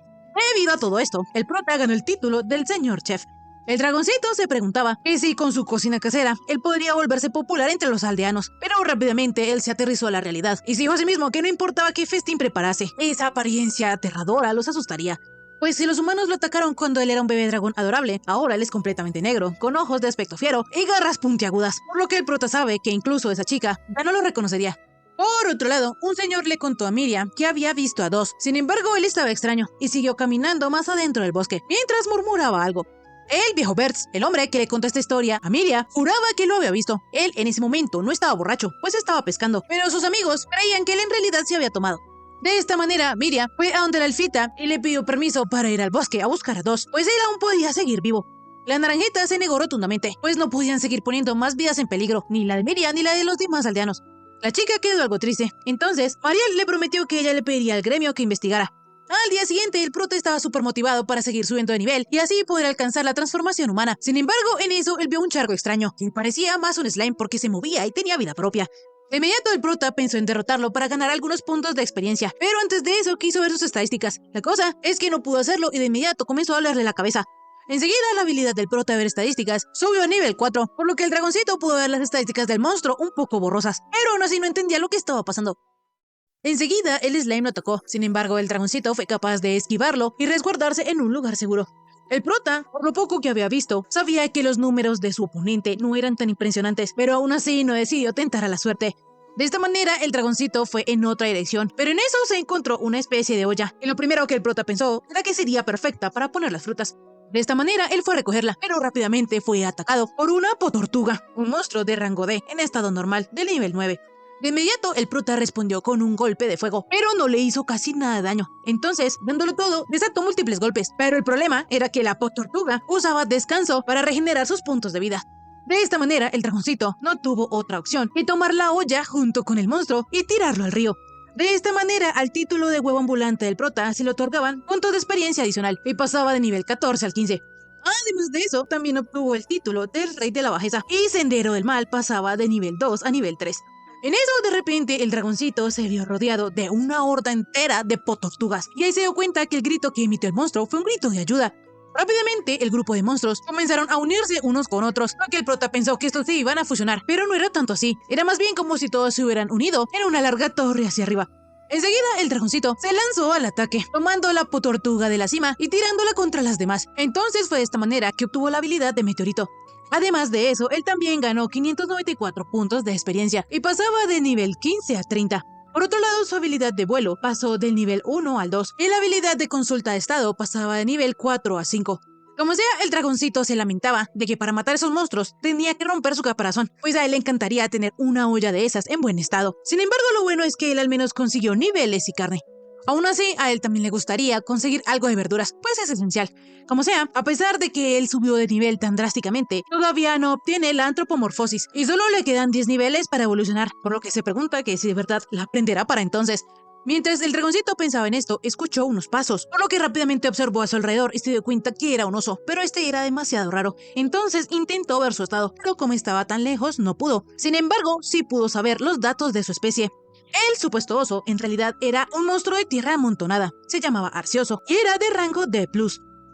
Debido a todo esto, el prota ganó el título del señor chef. El dragoncito se preguntaba que si con su cocina casera él podría volverse popular entre los aldeanos, pero rápidamente él se aterrizó a la realidad y se dijo a sí mismo que no importaba qué festín preparase, esa apariencia aterradora los asustaría. Pues si los humanos lo atacaron cuando él era un bebé dragón adorable, ahora él es completamente negro, con ojos de aspecto fiero y garras puntiagudas, por lo que el prota sabe que incluso esa chica ya no lo reconocería. Por otro lado, un señor le contó a Miriam que había visto a dos. Sin embargo, él estaba extraño y siguió caminando más adentro del bosque, mientras murmuraba algo. El viejo Bertz, el hombre que le contó esta historia a Miriam, juraba que lo había visto. Él en ese momento no estaba borracho, pues estaba pescando, pero sus amigos creían que él en realidad se había tomado. De esta manera, Miriam fue a donde la elfita y le pidió permiso para ir al bosque a buscar a dos, pues él aún podía seguir vivo. La naranjita se negó rotundamente, pues no podían seguir poniendo más vidas en peligro, ni la de Miriam ni la de los demás aldeanos. La chica quedó algo triste, entonces Mariel le prometió que ella le pediría al gremio que investigara. Al día siguiente, el prota estaba súper motivado para seguir subiendo de nivel y así poder alcanzar la transformación humana. Sin embargo, en eso él vio un charco extraño, que parecía más un slime porque se movía y tenía vida propia. De inmediato el prota pensó en derrotarlo para ganar algunos puntos de experiencia, pero antes de eso quiso ver sus estadísticas. La cosa es que no pudo hacerlo y de inmediato comenzó a dolerle la cabeza. Enseguida la habilidad del prota de ver estadísticas subió a nivel 4, por lo que el dragoncito pudo ver las estadísticas del monstruo un poco borrosas, pero aún así no entendía lo que estaba pasando. Enseguida el slime lo atacó, sin embargo el dragoncito fue capaz de esquivarlo y resguardarse en un lugar seguro. El prota, por lo poco que había visto, sabía que los números de su oponente no eran tan impresionantes, pero aún así no decidió tentar a la suerte. De esta manera, el dragoncito fue en otra dirección, pero en eso se encontró una especie de olla, y lo primero que el prota pensó era que sería perfecta para poner las frutas. De esta manera, él fue a recogerla, pero rápidamente fue atacado por una potortuga, un monstruo de rango D en estado normal del nivel 9. De inmediato, el prota respondió con un golpe de fuego, pero no le hizo casi nada de daño. Entonces, dándolo todo, desató múltiples golpes, pero el problema era que la potortuga usaba descanso para regenerar sus puntos de vida. De esta manera, el dragoncito no tuvo otra opción que tomar la olla junto con el monstruo y tirarlo al río. De esta manera, al título de huevo ambulante del prota se le otorgaban puntos de experiencia adicional y pasaba de nivel 14 al 15. Además de eso, también obtuvo el título del Rey de la Bajeza y Sendero del Mal pasaba de nivel 2 a nivel 3. En eso, de repente, el dragoncito se vio rodeado de una horda entera de potortugas y ahí se dio cuenta que el grito que emitió el monstruo fue un grito de ayuda. Rápidamente, el grupo de monstruos comenzaron a unirse unos con otros, porque el prota pensó que estos se iban a fusionar, pero no era tanto así. Era más bien como si todos se hubieran unido en una larga torre hacia arriba. Enseguida, el dragoncito se lanzó al ataque, tomando la potortuga de la cima y tirándola contra las demás. Entonces fue de esta manera que obtuvo la habilidad de meteorito. Además de eso, él también ganó 594 puntos de experiencia y pasaba de nivel 15 a 30. Por otro lado, su habilidad de vuelo pasó del nivel 1 al 2 y la habilidad de consulta de estado pasaba de nivel 4 a 5. Como sea, el dragoncito se lamentaba de que para matar a esos monstruos tenía que romper su caparazón, pues a él le encantaría tener una olla de esas en buen estado. Sin embargo, lo bueno es que él al menos consiguió niveles y carne. Aún así, a él también le gustaría conseguir algo de verduras, pues es esencial. Como sea, a pesar de que él subió de nivel tan drásticamente, todavía no obtiene la antropomorfosis y solo le quedan 10 niveles para evolucionar, por lo que se pregunta que si de verdad la aprenderá para entonces. Mientras el dragoncito pensaba en esto, escuchó unos pasos, por lo que rápidamente observó a su alrededor y se dio cuenta que era un oso, pero este era demasiado raro. Entonces intentó ver su estado, pero como estaba tan lejos, no pudo. Sin embargo, sí pudo saber los datos de su especie. El supuesto oso, en realidad, era un monstruo de tierra amontonada. Se llamaba Arcioso y era de rango D+.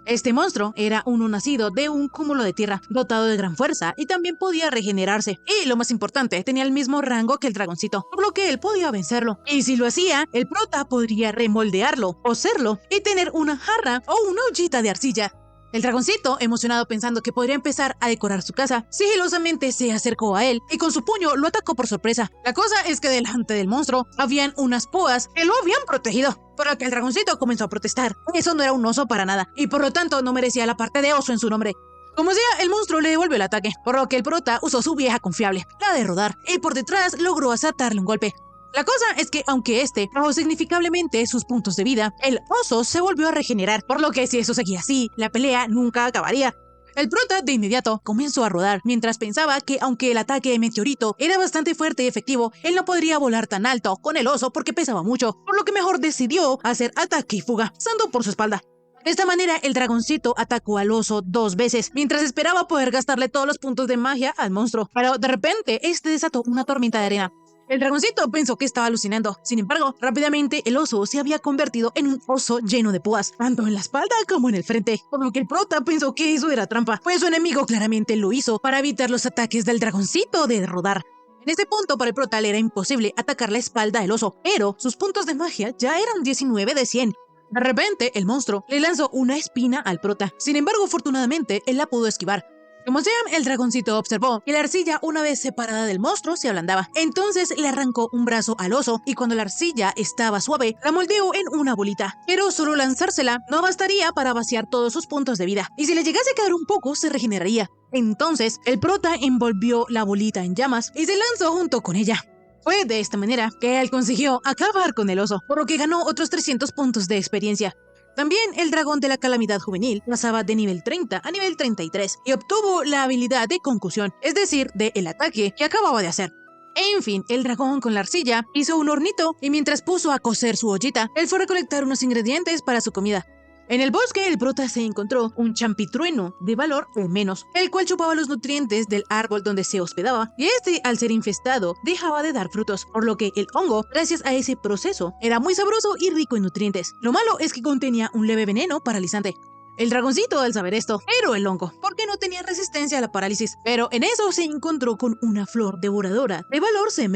Este monstruo era uno nacido de un cúmulo de tierra, dotado de gran fuerza y también podía regenerarse. Y lo más importante, tenía el mismo rango que el dragoncito, por lo que él podía vencerlo. Y si lo hacía, el prota podría remoldearlo, coserlo y tener una jarra o una ollita de arcilla. El dragoncito, emocionado pensando que podría empezar a decorar su casa, sigilosamente se acercó a él y con su puño lo atacó por sorpresa. La cosa es que delante del monstruo habían unas púas que lo habían protegido, por lo que el dragoncito comenzó a protestar. Eso no era un oso para nada y por lo tanto no merecía la parte de oso en su nombre. Como sea, el monstruo le devolvió el ataque, por lo que el prota usó su vieja confiable, la de rodar, y por detrás logró asaltarle un golpe. La cosa es que, aunque este bajó significativamente sus puntos de vida, el oso se volvió a regenerar, por lo que si eso seguía así, la pelea nunca acabaría. El prota de inmediato comenzó a rodar, mientras pensaba que aunque el ataque de meteorito era bastante fuerte y efectivo, él no podría volar tan alto con el oso porque pesaba mucho, por lo que mejor decidió hacer ataque y fuga, pasando por su espalda. De esta manera, el dragoncito atacó al oso 2 veces, mientras esperaba poder gastarle todos los puntos de magia al monstruo, pero de repente, este desató una tormenta de arena. El dragoncito pensó que estaba alucinando. Sin embargo, rápidamente el oso se había convertido en un oso lleno de púas, tanto en la espalda como en el frente, por lo que el prota pensó que eso era trampa, pues su enemigo claramente lo hizo para evitar los ataques del dragoncito de rodar. En este punto para el prota le era imposible atacar la espalda del oso, pero sus puntos de magia ya eran 19 de 100. De repente, el monstruo le lanzó una espina al prota. Sin embargo, afortunadamente, él la pudo esquivar. Como sea, el dragoncito observó que la arcilla, una vez separada del monstruo, se ablandaba. Entonces le arrancó un brazo al oso y cuando la arcilla estaba suave, la moldeó en una bolita. Pero solo lanzársela no bastaría para vaciar todos sus puntos de vida. Y si le llegase a quedar un poco, se regeneraría. Entonces, el prota envolvió la bolita en llamas y se lanzó junto con ella. Fue de esta manera que él consiguió acabar con el oso, por lo que ganó otros 300 puntos de experiencia. También el dragón de la calamidad juvenil pasaba de nivel 30 a nivel 33 y obtuvo la habilidad de concusión, es decir, de el ataque que acababa de hacer. En fin, el dragón con la arcilla hizo un hornito y mientras puso a cocer su ollita, él fue a recolectar unos ingredientes para su comida. En el bosque, el prota se encontró un champitrueno de valor menos, el cual chupaba los nutrientes del árbol donde se hospedaba, y este, al ser infestado, dejaba de dar frutos, por lo que el hongo, gracias a ese proceso, era muy sabroso y rico en nutrientes. Lo malo es que contenía un leve veneno paralizante. El dragoncito al saber esto, pero el hongo, porque no tenía resistencia a la parálisis. Pero en eso se encontró con una flor devoradora de valor C-.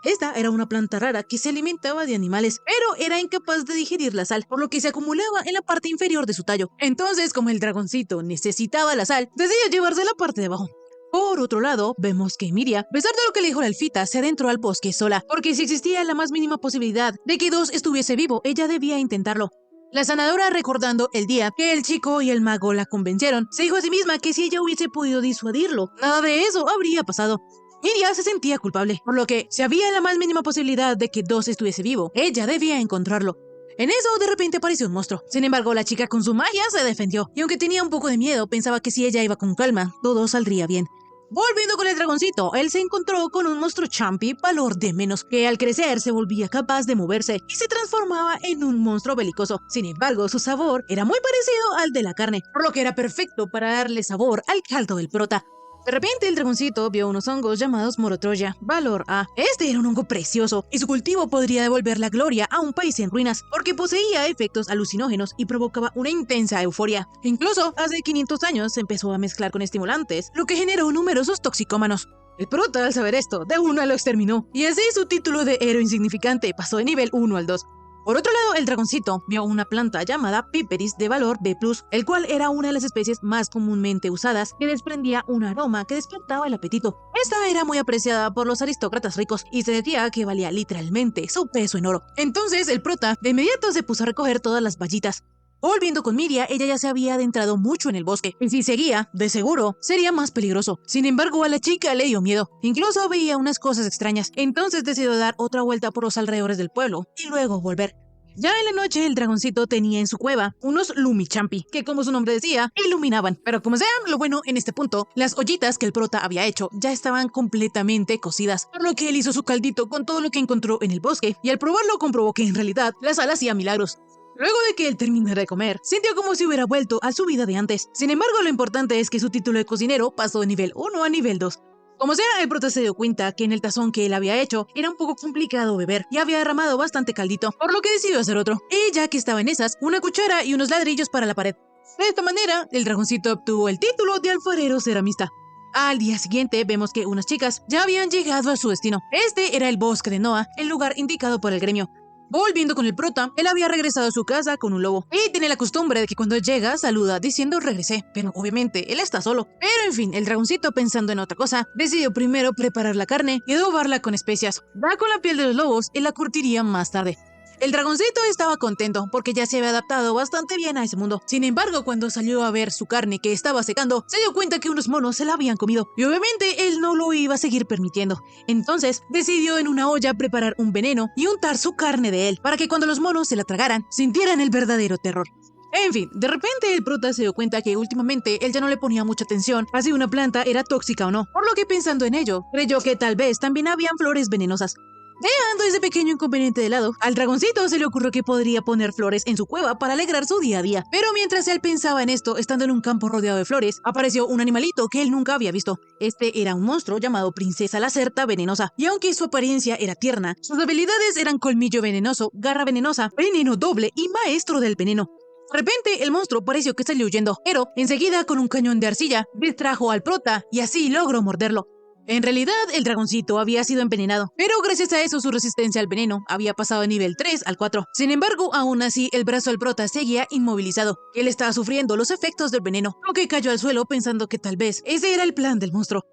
Esta era una planta rara que se alimentaba de animales, pero era incapaz de digerir la sal, por lo que se acumulaba en la parte inferior de su tallo. Entonces, como el dragoncito necesitaba la sal, decidió llevarse la parte de abajo. Por otro lado, vemos que Miria, a pesar de lo que le dijo la elfita, se adentró al bosque sola, porque si existía la más mínima posibilidad de que Dos estuviese vivo, ella debía intentarlo. La sanadora, recordando el día que el chico y el mago la convencieron, se dijo a sí misma que si ella hubiese podido disuadirlo, nada de eso habría pasado. Miria se sentía culpable, por lo que, si había la más mínima posibilidad de que Dos estuviese vivo, ella debía encontrarlo. En eso, de repente apareció un monstruo. Sin embargo, la chica con su magia se defendió, y aunque tenía un poco de miedo, pensaba que si ella iba con calma, todo saldría bien. Volviendo con el dragoncito, él se encontró con un monstruo champi valor de menos, que al crecer se volvía capaz de moverse y se transformaba en un monstruo belicoso. Sin embargo, su sabor era muy parecido al de la carne, por lo que era perfecto para darle sabor al caldo del prota. De repente el dragoncito vio unos hongos llamados Morotroya, valor A. Este era un hongo precioso y su cultivo podría devolver la gloria a un país en ruinas porque poseía efectos alucinógenos y provocaba una intensa euforia. Incluso hace 500 años se empezó a mezclar con estimulantes, lo que generó numerosos toxicómanos. El prota, al saber esto, de una lo exterminó y así su título de héroe insignificante pasó de nivel 1 al 2. Por otro lado, el dragoncito vio una planta llamada Piperis de valor B+, el cual era una de las especies más comúnmente usadas que desprendía un aroma que despertaba el apetito. Esta era muy apreciada por los aristócratas ricos y se decía que valía literalmente su peso en oro. Entonces el prota de inmediato se puso a recoger todas las bayitas. Volviendo con Miria, ella ya se había adentrado mucho en el bosque, y si seguía, de seguro, sería más peligroso. Sin embargo, a la chica le dio miedo. Incluso veía unas cosas extrañas, entonces decidió dar otra vuelta por los alrededores del pueblo, y luego volver. Ya en la noche, el dragoncito tenía en su cueva unos lumichampi, que como su nombre decía, iluminaban. Pero como sea, lo bueno en este punto, las ollitas que el prota había hecho ya estaban completamente cocidas, por lo que él hizo su caldito con todo lo que encontró en el bosque, y al probarlo comprobó que en realidad la sal hacía milagros. Luego de que él terminara de comer, sintió como si hubiera vuelto a su vida de antes. Sin embargo, lo importante es que su título de cocinero pasó de nivel 1 a nivel 2. Como sea, el prota se dio cuenta que en el tazón que él había hecho era un poco complicado beber y había derramado bastante caldito, por lo que decidió hacer otro. Y ya que estaba en esas, una cuchara y unos ladrillos para la pared. De esta manera, el dragoncito obtuvo el título de alfarero ceramista. Al día siguiente vemos que unas chicas ya habían llegado a su destino. Este era el bosque de Noah, el lugar indicado por el gremio. Volviendo con el prota, él había regresado a su casa con un lobo y tiene la costumbre de que cuando llega saluda diciendo regresé, pero obviamente él está solo. Pero en fin, el dragoncito, pensando en otra cosa, decidió primero preparar la carne y adobarla con especias. Ya con la piel de los lobos, él la curtiría más tarde. El dragoncito estaba contento porque ya se había adaptado bastante bien a ese mundo. Sin embargo, cuando salió a ver su carne que estaba secando, se dio cuenta que unos monos se la habían comido. Y obviamente él no lo iba a seguir permitiendo. Entonces decidió en una olla preparar un veneno y untar su carne de él, para que cuando los monos se la tragaran, sintieran el verdadero terror. En fin, de repente el prota se dio cuenta que últimamente él ya no le ponía mucha atención a si una planta era tóxica o no, por lo que pensando en ello, creyó que tal vez también habían flores venenosas. Dejando ese pequeño inconveniente de lado, al dragoncito se le ocurrió que podría poner flores en su cueva para alegrar su día a día. Pero mientras él pensaba en esto, estando en un campo rodeado de flores, apareció un animalito que él nunca había visto. Este era un monstruo llamado Princesa Lacerta Venenosa, y aunque su apariencia era tierna, sus habilidades eran colmillo venenoso, garra venenosa, veneno doble y maestro del veneno. De repente, el monstruo pareció que salió huyendo, pero enseguida con un cañón de arcilla distrajo al prota y así logró morderlo. En realidad, el dragoncito había sido envenenado, pero gracias a eso su resistencia al veneno había pasado de nivel 3 al 4. Sin embargo, aún así, el brazo del prota seguía inmovilizado. Él estaba sufriendo los efectos del veneno, lo que cayó al suelo pensando que tal vez ese era el plan del monstruo.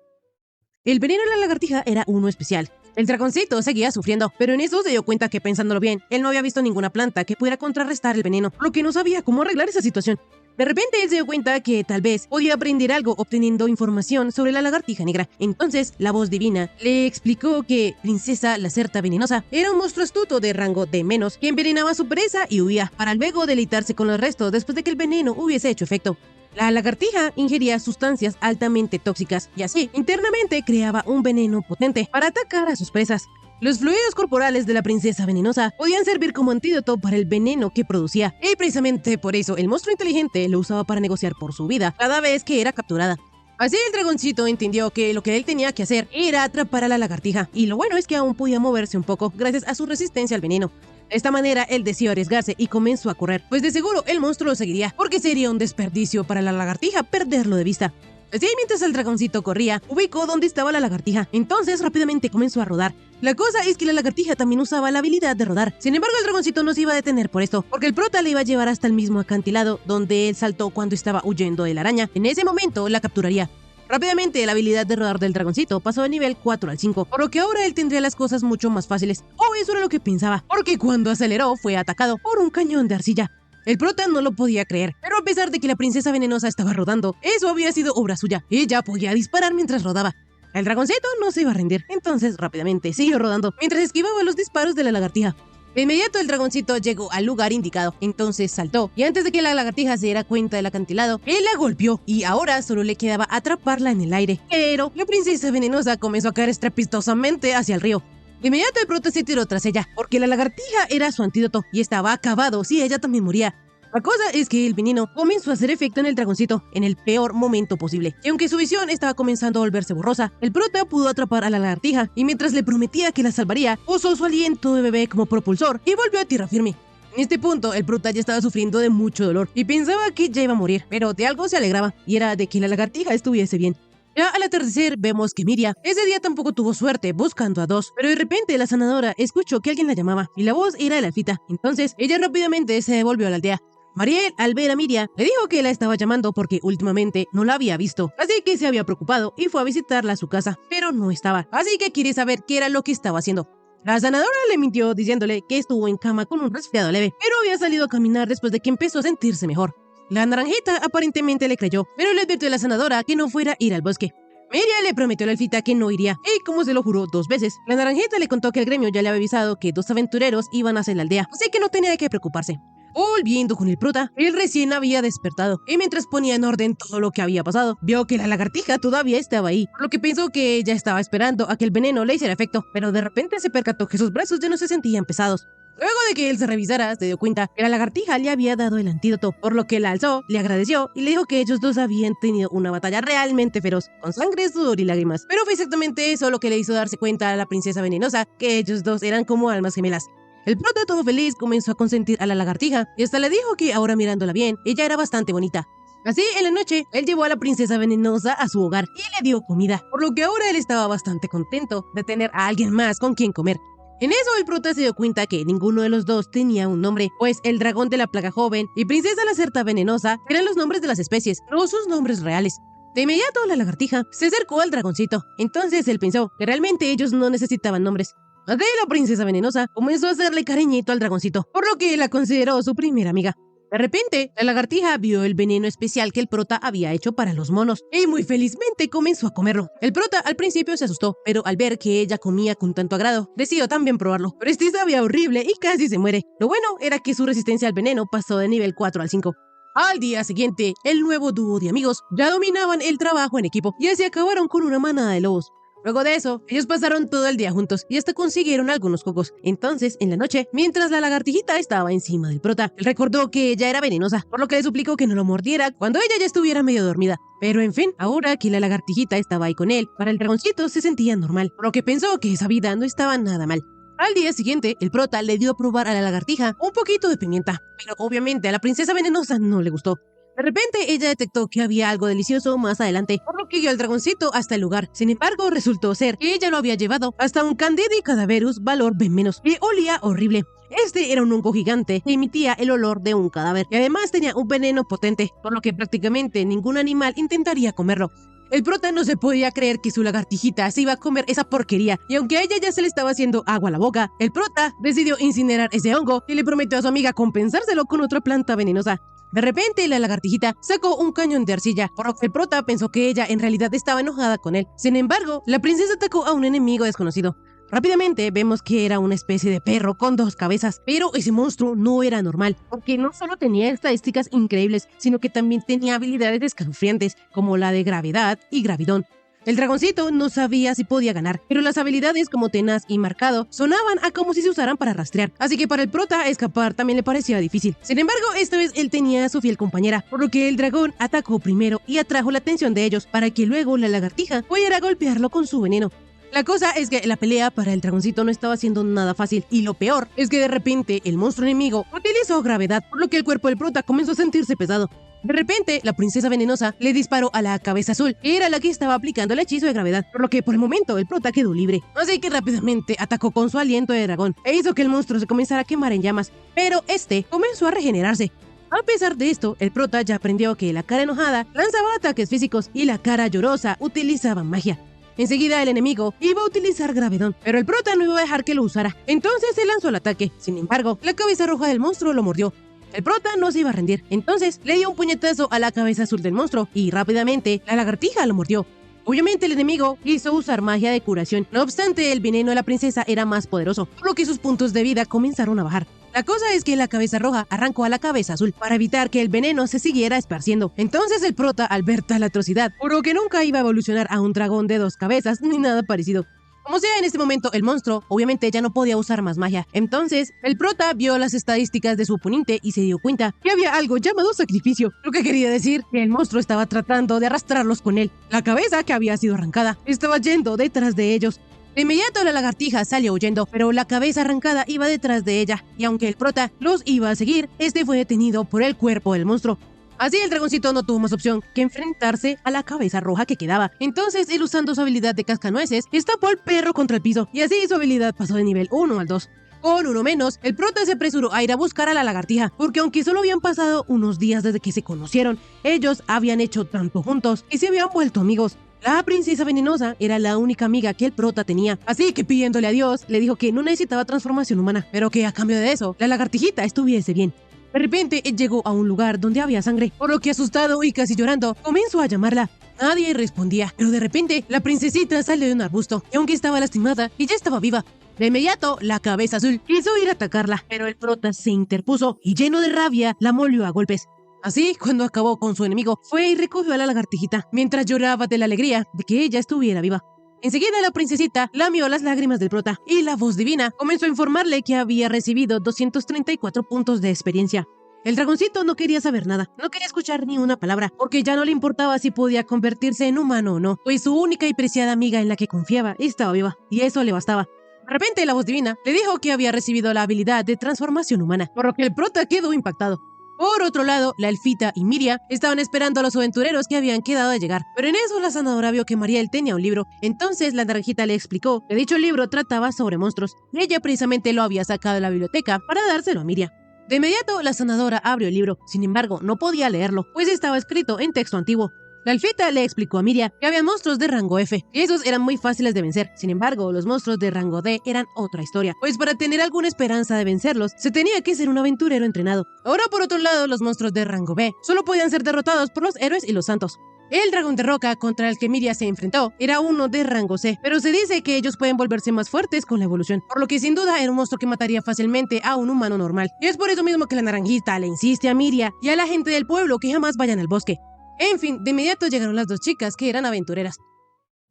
El veneno de la lagartija era uno especial. El dragoncito seguía sufriendo, pero en eso se dio cuenta que, pensándolo bien, él no había visto ninguna planta que pudiera contrarrestar el veneno, por lo que no sabía cómo arreglar esa situación. De repente él se dio cuenta que tal vez podía aprender algo obteniendo información sobre la lagartija negra. Entonces la voz divina le explicó que Princesa Lacerta Venenosa era un monstruo astuto de rango D- que envenenaba a su presa y huía, para luego deleitarse con los restos después de que el veneno hubiese hecho efecto. La lagartija ingería sustancias altamente tóxicas y así internamente creaba un veneno potente para atacar a sus presas. Los fluidos corporales de la princesa venenosa podían servir como antídoto para el veneno que producía, y precisamente por eso el monstruo inteligente lo usaba para negociar por su vida cada vez que era capturada. Así el dragoncito entendió que lo que él tenía que hacer era atrapar a la lagartija, y lo bueno es que aún podía moverse un poco gracias a su resistencia al veneno. De esta manera él decidió arriesgarse y comenzó a correr, pues de seguro el monstruo lo seguiría, porque sería un desperdicio para la lagartija perderlo de vista. Así mientras el dragoncito corría, ubicó dónde estaba la lagartija, entonces rápidamente comenzó a rodar. La cosa es que la lagartija también usaba la habilidad de rodar. Sin embargo, el dragoncito no se iba a detener por esto, porque el prota le iba a llevar hasta el mismo acantilado donde él saltó cuando estaba huyendo de la araña. En ese momento la capturaría. Rápidamente la habilidad de rodar del dragoncito pasó de nivel 4 al 5, por lo que ahora él tendría las cosas mucho más fáciles. O eso era lo que pensaba, porque cuando aceleró fue atacado por un cañón de arcilla. El prota no lo podía creer, pero a pesar de que la princesa venenosa estaba rodando, eso había sido obra suya. Ella podía disparar mientras rodaba. El dragoncito no se iba a rendir, entonces rápidamente siguió rodando mientras esquivaba los disparos de la lagartija. De inmediato el dragoncito llegó al lugar indicado, entonces saltó, y antes de que la lagartija se diera cuenta del acantilado, él la golpeó, y ahora solo le quedaba atraparla en el aire. Pero la princesa venenosa comenzó a caer estrepitosamente hacia el río. De inmediato el prota se tiró tras ella, porque la lagartija era su antídoto, y estaba acabado si ella también moría. La cosa es que el veneno comenzó a hacer efecto en el dragoncito en el peor momento posible. Y aunque su visión estaba comenzando a volverse borrosa, el prota pudo atrapar a la lagartija y mientras le prometía que la salvaría, usó su aliento de bebé como propulsor y volvió a tierra firme. En este punto, el prota ya estaba sufriendo de mucho dolor y pensaba que ya iba a morir, pero de algo se alegraba y era de que la lagartija estuviese bien. Ya al atardecer vemos que Miria ese día tampoco tuvo suerte buscando a Dos, pero de repente la sanadora escuchó que alguien la llamaba y la voz era de la elfita. Entonces ella rápidamente se devolvió a la aldea. Mariel, al ver a Miria, le dijo que la estaba llamando porque últimamente no la había visto, así que se había preocupado y fue a visitarla a su casa, pero no estaba, así que quiere saber qué era lo que estaba haciendo. La sanadora le mintió diciéndole que estuvo en cama con un resfriado leve, pero había salido a caminar después de que empezó a sentirse mejor. La naranjita aparentemente le creyó, pero le advirtió a la sanadora que no fuera a ir al bosque. Miria le prometió a la elfita que no iría, y como se lo juró 2 veces, la naranjita le contó que el gremio ya le había avisado que 2 aventureros iban hacia la aldea, así que no tenía de qué preocuparse. Volviendo con el prota, él recién había despertado, y mientras ponía en orden todo lo que había pasado, vio que la lagartija todavía estaba ahí, por lo que pensó que ella estaba esperando a que el veneno le hiciera efecto, pero de repente se percató que sus brazos ya no se sentían pesados. Luego de que él se revisara, se dio cuenta que la lagartija le había dado el antídoto, por lo que la alzó, le agradeció y le dijo que ellos dos habían tenido una batalla realmente feroz, con sangre, sudor y lágrimas. Pero fue exactamente eso lo que le hizo darse cuenta a la princesa venenosa, que ellos dos eran como almas gemelas. El prota, todo feliz, comenzó a consentir a la lagartija y hasta le dijo que ahora mirándola bien, ella era bastante bonita. Así, en la noche, él llevó a la princesa venenosa a su hogar y le dio comida, por lo que ahora él estaba bastante contento de tener a alguien más con quien comer. En eso el prota se dio cuenta que ninguno de los dos tenía un nombre, pues el dragón de la plaga joven y princesa lacerta venenosa eran los nombres de las especies, no sus nombres reales. De inmediato la lagartija se acercó al dragoncito, entonces él pensó que realmente ellos no necesitaban nombres. Así la princesa venenosa comenzó a hacerle cariñito al dragoncito, por lo que la consideró su primera amiga. De repente, la lagartija vio el veneno especial que el prota había hecho para los monos y muy felizmente comenzó a comerlo. El prota al principio se asustó, pero al ver que ella comía con tanto agrado, decidió también probarlo. Pero este sabía horrible y casi se muere. Lo bueno era que su resistencia al veneno pasó de nivel 4 al 5. Al día siguiente, el nuevo dúo de amigos ya dominaban el trabajo en equipo y así acabaron con una manada de lobos. Luego de eso, ellos pasaron todo el día juntos y hasta consiguieron algunos cocos. Entonces, en la noche, mientras la lagartijita estaba encima del prota, él recordó que ella era venenosa, por lo que le suplicó que no lo mordiera cuando ella ya estuviera medio dormida. Pero en fin, ahora que la lagartijita estaba ahí con él, para el dragoncito se sentía normal, por lo que pensó que esa vida no estaba nada mal. Al día siguiente, el prota le dio a probar a la lagartija un poquito de pimienta, pero obviamente a la princesa venenosa no le gustó. De repente, ella detectó que había algo delicioso más adelante, por lo que guió al dragoncito hasta el lugar. Sin embargo, resultó ser que ella lo había llevado hasta un Candidi cadaverus valor B-, que olía horrible. Este era un hongo gigante que emitía el olor de un cadáver y además tenía un veneno potente, por lo que prácticamente ningún animal intentaría comerlo. El prota no se podía creer que su lagartijita se iba a comer esa porquería, y aunque a ella ya se le estaba haciendo agua a la boca, el prota decidió incinerar ese hongo y le prometió a su amiga compensárselo con otra planta venenosa. De repente, la lagartijita sacó un cañón de arcilla, por lo que el prota pensó que ella en realidad estaba enojada con él. Sin embargo, la princesa atacó a un enemigo desconocido. Rápidamente vemos que era una especie de perro con 2 cabezas, pero ese monstruo no era normal, porque no solo tenía estadísticas increíbles, sino que también tenía habilidades escalofriantes, como la de gravedad y gravidón. El dragoncito no sabía si podía ganar, pero las habilidades como tenaz y marcado sonaban a como si se usaran para rastrear, así que para el prota escapar también le parecía difícil. Sin embargo, esta vez él tenía a su fiel compañera, por lo que el dragón atacó primero y atrajo la atención de ellos para que luego la lagartija pudiera golpearlo con su veneno. La cosa es que la pelea para el dragoncito no estaba siendo nada fácil, y lo peor es que de repente el monstruo enemigo utilizó gravedad, por lo que el cuerpo del prota comenzó a sentirse pesado. De repente, la princesa venenosa le disparó a la cabeza azul, que era la que estaba aplicando el hechizo de gravedad, por lo que por el momento el prota quedó libre. Así que rápidamente atacó con su aliento de dragón, e hizo que el monstruo se comenzara a quemar en llamas, pero este comenzó a regenerarse. A pesar de esto, el prota ya aprendió que la cara enojada lanzaba ataques físicos y la cara llorosa utilizaba magia. Enseguida el enemigo iba a utilizar gravedón, pero el prota no iba a dejar que lo usara, entonces se lanzó al ataque. Sin embargo, la cabeza roja del monstruo lo mordió. El prota no se iba a rendir, entonces le dio un puñetazo a la cabeza azul del monstruo y rápidamente la lagartija lo mordió. Obviamente el enemigo quiso usar magia de curación, no obstante el veneno de la princesa era más poderoso, por lo que sus puntos de vida comenzaron a bajar. La cosa es que la cabeza roja arrancó a la cabeza azul para evitar que el veneno se siguiera esparciendo. Entonces el prota, al ver tal atrocidad, juró que nunca iba a evolucionar a un dragón de 2 cabezas ni nada parecido. Como sea, en este momento el monstruo obviamente ya no podía usar más magia. Entonces, el prota vio las estadísticas de su oponente y se dio cuenta que había algo llamado sacrificio, lo que quería decir que el monstruo estaba tratando de arrastrarlos con él. La cabeza, que había sido arrancada, estaba yendo detrás de ellos. De inmediato la lagartija salió huyendo, pero la cabeza arrancada iba detrás de ella, y aunque el prota los iba a seguir, este fue detenido por el cuerpo del monstruo. Así el dragoncito no tuvo más opción que enfrentarse a la cabeza roja que quedaba. Entonces él, usando su habilidad de cascanueces, estapó al perro contra el piso, y así su habilidad pasó de nivel 1 al 2. Con uno menos, el prota se apresuró a ir a buscar a la lagartija, porque aunque solo habían pasado unos días desde que se conocieron, ellos habían hecho tanto juntos y se habían vuelto amigos. La princesa venenosa era la única amiga que el prota tenía, así que pidiéndole a Dios, le dijo que no necesitaba transformación humana, pero que a cambio de eso, la lagartijita estuviese bien. De repente, él llegó a un lugar donde había sangre, por lo que asustado y casi llorando, comenzó a llamarla. Nadie respondía, pero de repente, la princesita salió de un arbusto, y aunque estaba lastimada, ella estaba viva. De inmediato, la cabeza azul quiso ir a atacarla, pero el prota se interpuso y lleno de rabia, la molió a golpes. Así, cuando acabó con su enemigo, fue y recogió a la lagartijita, mientras lloraba de la alegría de que ella estuviera viva. Enseguida la princesita lamió las lágrimas del prota y la voz divina comenzó a informarle que había recibido 234 puntos de experiencia. El dragoncito no quería saber nada, no quería escuchar ni una palabra, porque ya no le importaba si podía convertirse en humano o no, pues su única y preciada amiga en la que confiaba estaba viva, y eso le bastaba. De repente la voz divina le dijo que había recibido la habilidad de transformación humana, por lo que el prota quedó impactado. Por otro lado, la elfita y Miria estaban esperando a los aventureros que habían quedado de llegar, pero en eso la sanadora vio que Mariel tenía un libro. Entonces la naranjita le explicó que dicho libro trataba sobre monstruos, y ella precisamente lo había sacado de la biblioteca para dárselo a Miria. De inmediato la sanadora abrió el libro, sin embargo no podía leerlo, pues estaba escrito en texto antiguo. La elfita le explicó a Miria que había monstruos de rango F, y esos eran muy fáciles de vencer. Sin embargo, los monstruos de rango D eran otra historia, pues para tener alguna esperanza de vencerlos, se tenía que ser un aventurero entrenado. Ahora, por otro lado, los monstruos de rango B solo podían ser derrotados por los héroes y los santos. El dragón de roca contra el que Miria se enfrentó era uno de rango C, pero se dice que ellos pueden volverse más fuertes con la evolución, por lo que sin duda era un monstruo que mataría fácilmente a un humano normal. Y es por eso mismo que la naranjita le insiste a Miria y a la gente del pueblo que jamás vayan al bosque. En fin, de inmediato llegaron las dos chicas que eran aventureras.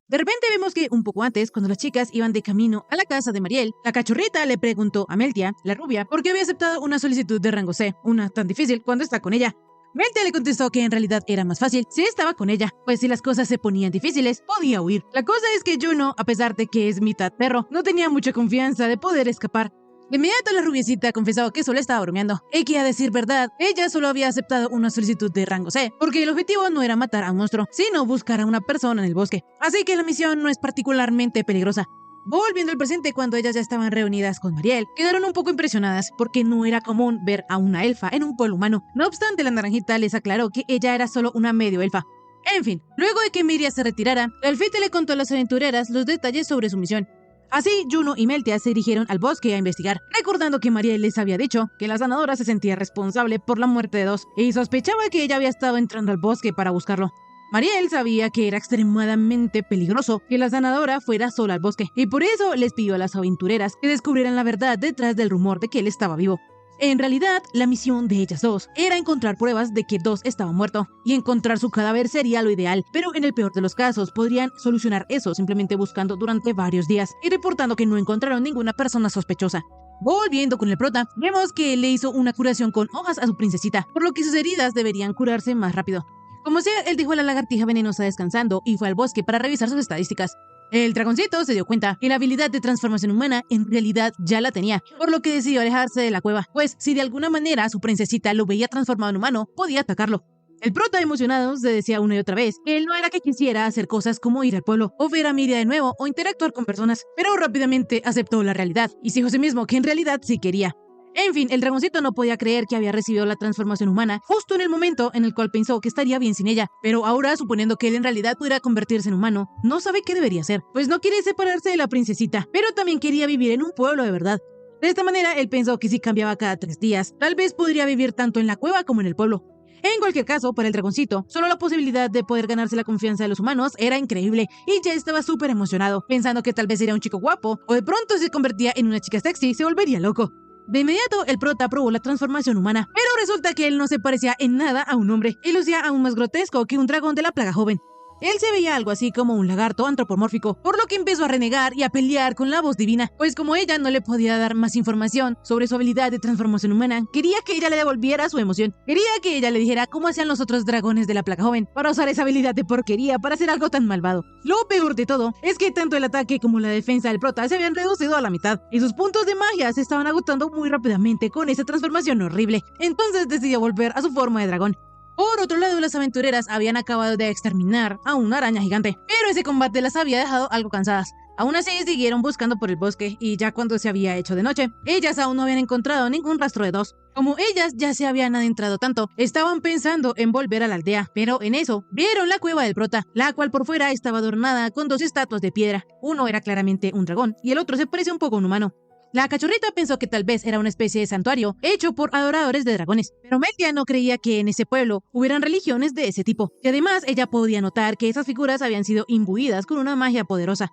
De repente vemos que un poco antes, cuando las chicas iban de camino a la casa de Mariel, la cachorrita le preguntó a Meltia, la rubia, por qué había aceptado una solicitud de rango C, una tan difícil cuando está con ella. Meltia le contestó que en realidad era más fácil si estaba con ella, pues si las cosas se ponían difíciles, podía huir. La cosa es que Juno, a pesar de que es mitad perro, no tenía mucha confianza de poder escapar. De inmediato la rubiecita confesó que solo estaba bromeando, y que a decir verdad, ella solo había aceptado una solicitud de rango C, porque el objetivo no era matar a un monstruo, sino buscar a una persona en el bosque. Así que la misión no es particularmente peligrosa. Volviendo al presente, cuando ellas ya estaban reunidas con Mariel, quedaron un poco impresionadas porque no era común ver a una elfa en un pueblo humano. No obstante, la naranjita les aclaró que ella era solo una medio elfa. En fin, luego de que Miria se retirara, la elfita le contó a las aventureras los detalles sobre su misión. Así, Juno y Meltia se dirigieron al bosque a investigar, recordando que Mariel les había dicho que la sanadora se sentía responsable por la muerte de dos, y sospechaba que ella había estado entrando al bosque para buscarlo. Mariel sabía que era extremadamente peligroso que la sanadora fuera sola al bosque, y por eso les pidió a las aventureras que descubrieran la verdad detrás del rumor de que él estaba vivo. En realidad, la misión de ellas dos era encontrar pruebas de que Dos estaba muerto, y encontrar su cadáver sería lo ideal, pero en el peor de los casos podrían solucionar eso simplemente buscando durante varios días y reportando que no encontraron ninguna persona sospechosa. Volviendo con el prota, vemos que le hizo una curación con hojas a su princesita, por lo que sus heridas deberían curarse más rápido. Como sea, él dejó a la lagartija venenosa descansando y fue al bosque para revisar sus estadísticas. El dragoncito se dio cuenta que la habilidad de transformación humana en realidad ya la tenía, por lo que decidió alejarse de la cueva, pues si de alguna manera su princesita lo veía transformado en humano, podía atacarlo. El prota, emocionado, se decía una y otra vez que él no era que quisiera hacer cosas como ir al pueblo, o ver a Miria de nuevo, o interactuar con personas, pero rápidamente aceptó la realidad, y se dijo a sí mismo que en realidad sí quería. En fin, el dragoncito no podía creer que había recibido la transformación humana justo en el momento en el cual pensó que estaría bien sin ella, pero ahora, suponiendo que él en realidad pudiera convertirse en humano, no sabe qué debería hacer, pues no quiere separarse de la princesita, pero también quería vivir en un pueblo de verdad. De esta manera, él pensó que si cambiaba cada 3 días, tal vez podría vivir tanto en la cueva como en el pueblo. En cualquier caso, para el dragoncito, solo la posibilidad de poder ganarse la confianza de los humanos era increíble y ya estaba súper emocionado, pensando que tal vez era un chico guapo o de pronto se convertía en una chica sexy y se volvería loco. De inmediato, el prota probó la transformación humana, pero resulta que él no se parecía en nada a un hombre y lucía aún más grotesco que un dragón de la plaga joven. Él se veía algo así como un lagarto antropomórfico, por lo que empezó a renegar y a pelear con la voz divina, pues como ella no le podía dar más información sobre su habilidad de transformación humana, quería que ella le devolviera su emoción. Quería que ella le dijera cómo hacían los otros dragones de la plaga joven para usar esa habilidad de porquería para hacer algo tan malvado. Lo peor de todo es que tanto el ataque como la defensa del prota se habían reducido a la mitad, y sus puntos de magia se estaban agotando muy rápidamente con esa transformación horrible. Entonces decidió volver a su forma de dragón. Por otro lado, las aventureras habían acabado de exterminar a una araña gigante, pero ese combate las había dejado algo cansadas. Aún así, siguieron buscando por el bosque y ya cuando se había hecho de noche, ellas aún no habían encontrado ningún rastro de Dos. Como ellas ya se habían adentrado tanto, estaban pensando en volver a la aldea, pero en eso vieron la cueva del prota, la cual por fuera estaba adornada con dos estatuas de piedra. Uno era claramente un dragón y el otro se parecía un poco a un humano. La cachorrita pensó que tal vez era una especie de santuario hecho por adoradores de dragones, pero Meltia no creía que en ese pueblo hubieran religiones de ese tipo, y además ella podía notar que esas figuras habían sido imbuidas con una magia poderosa.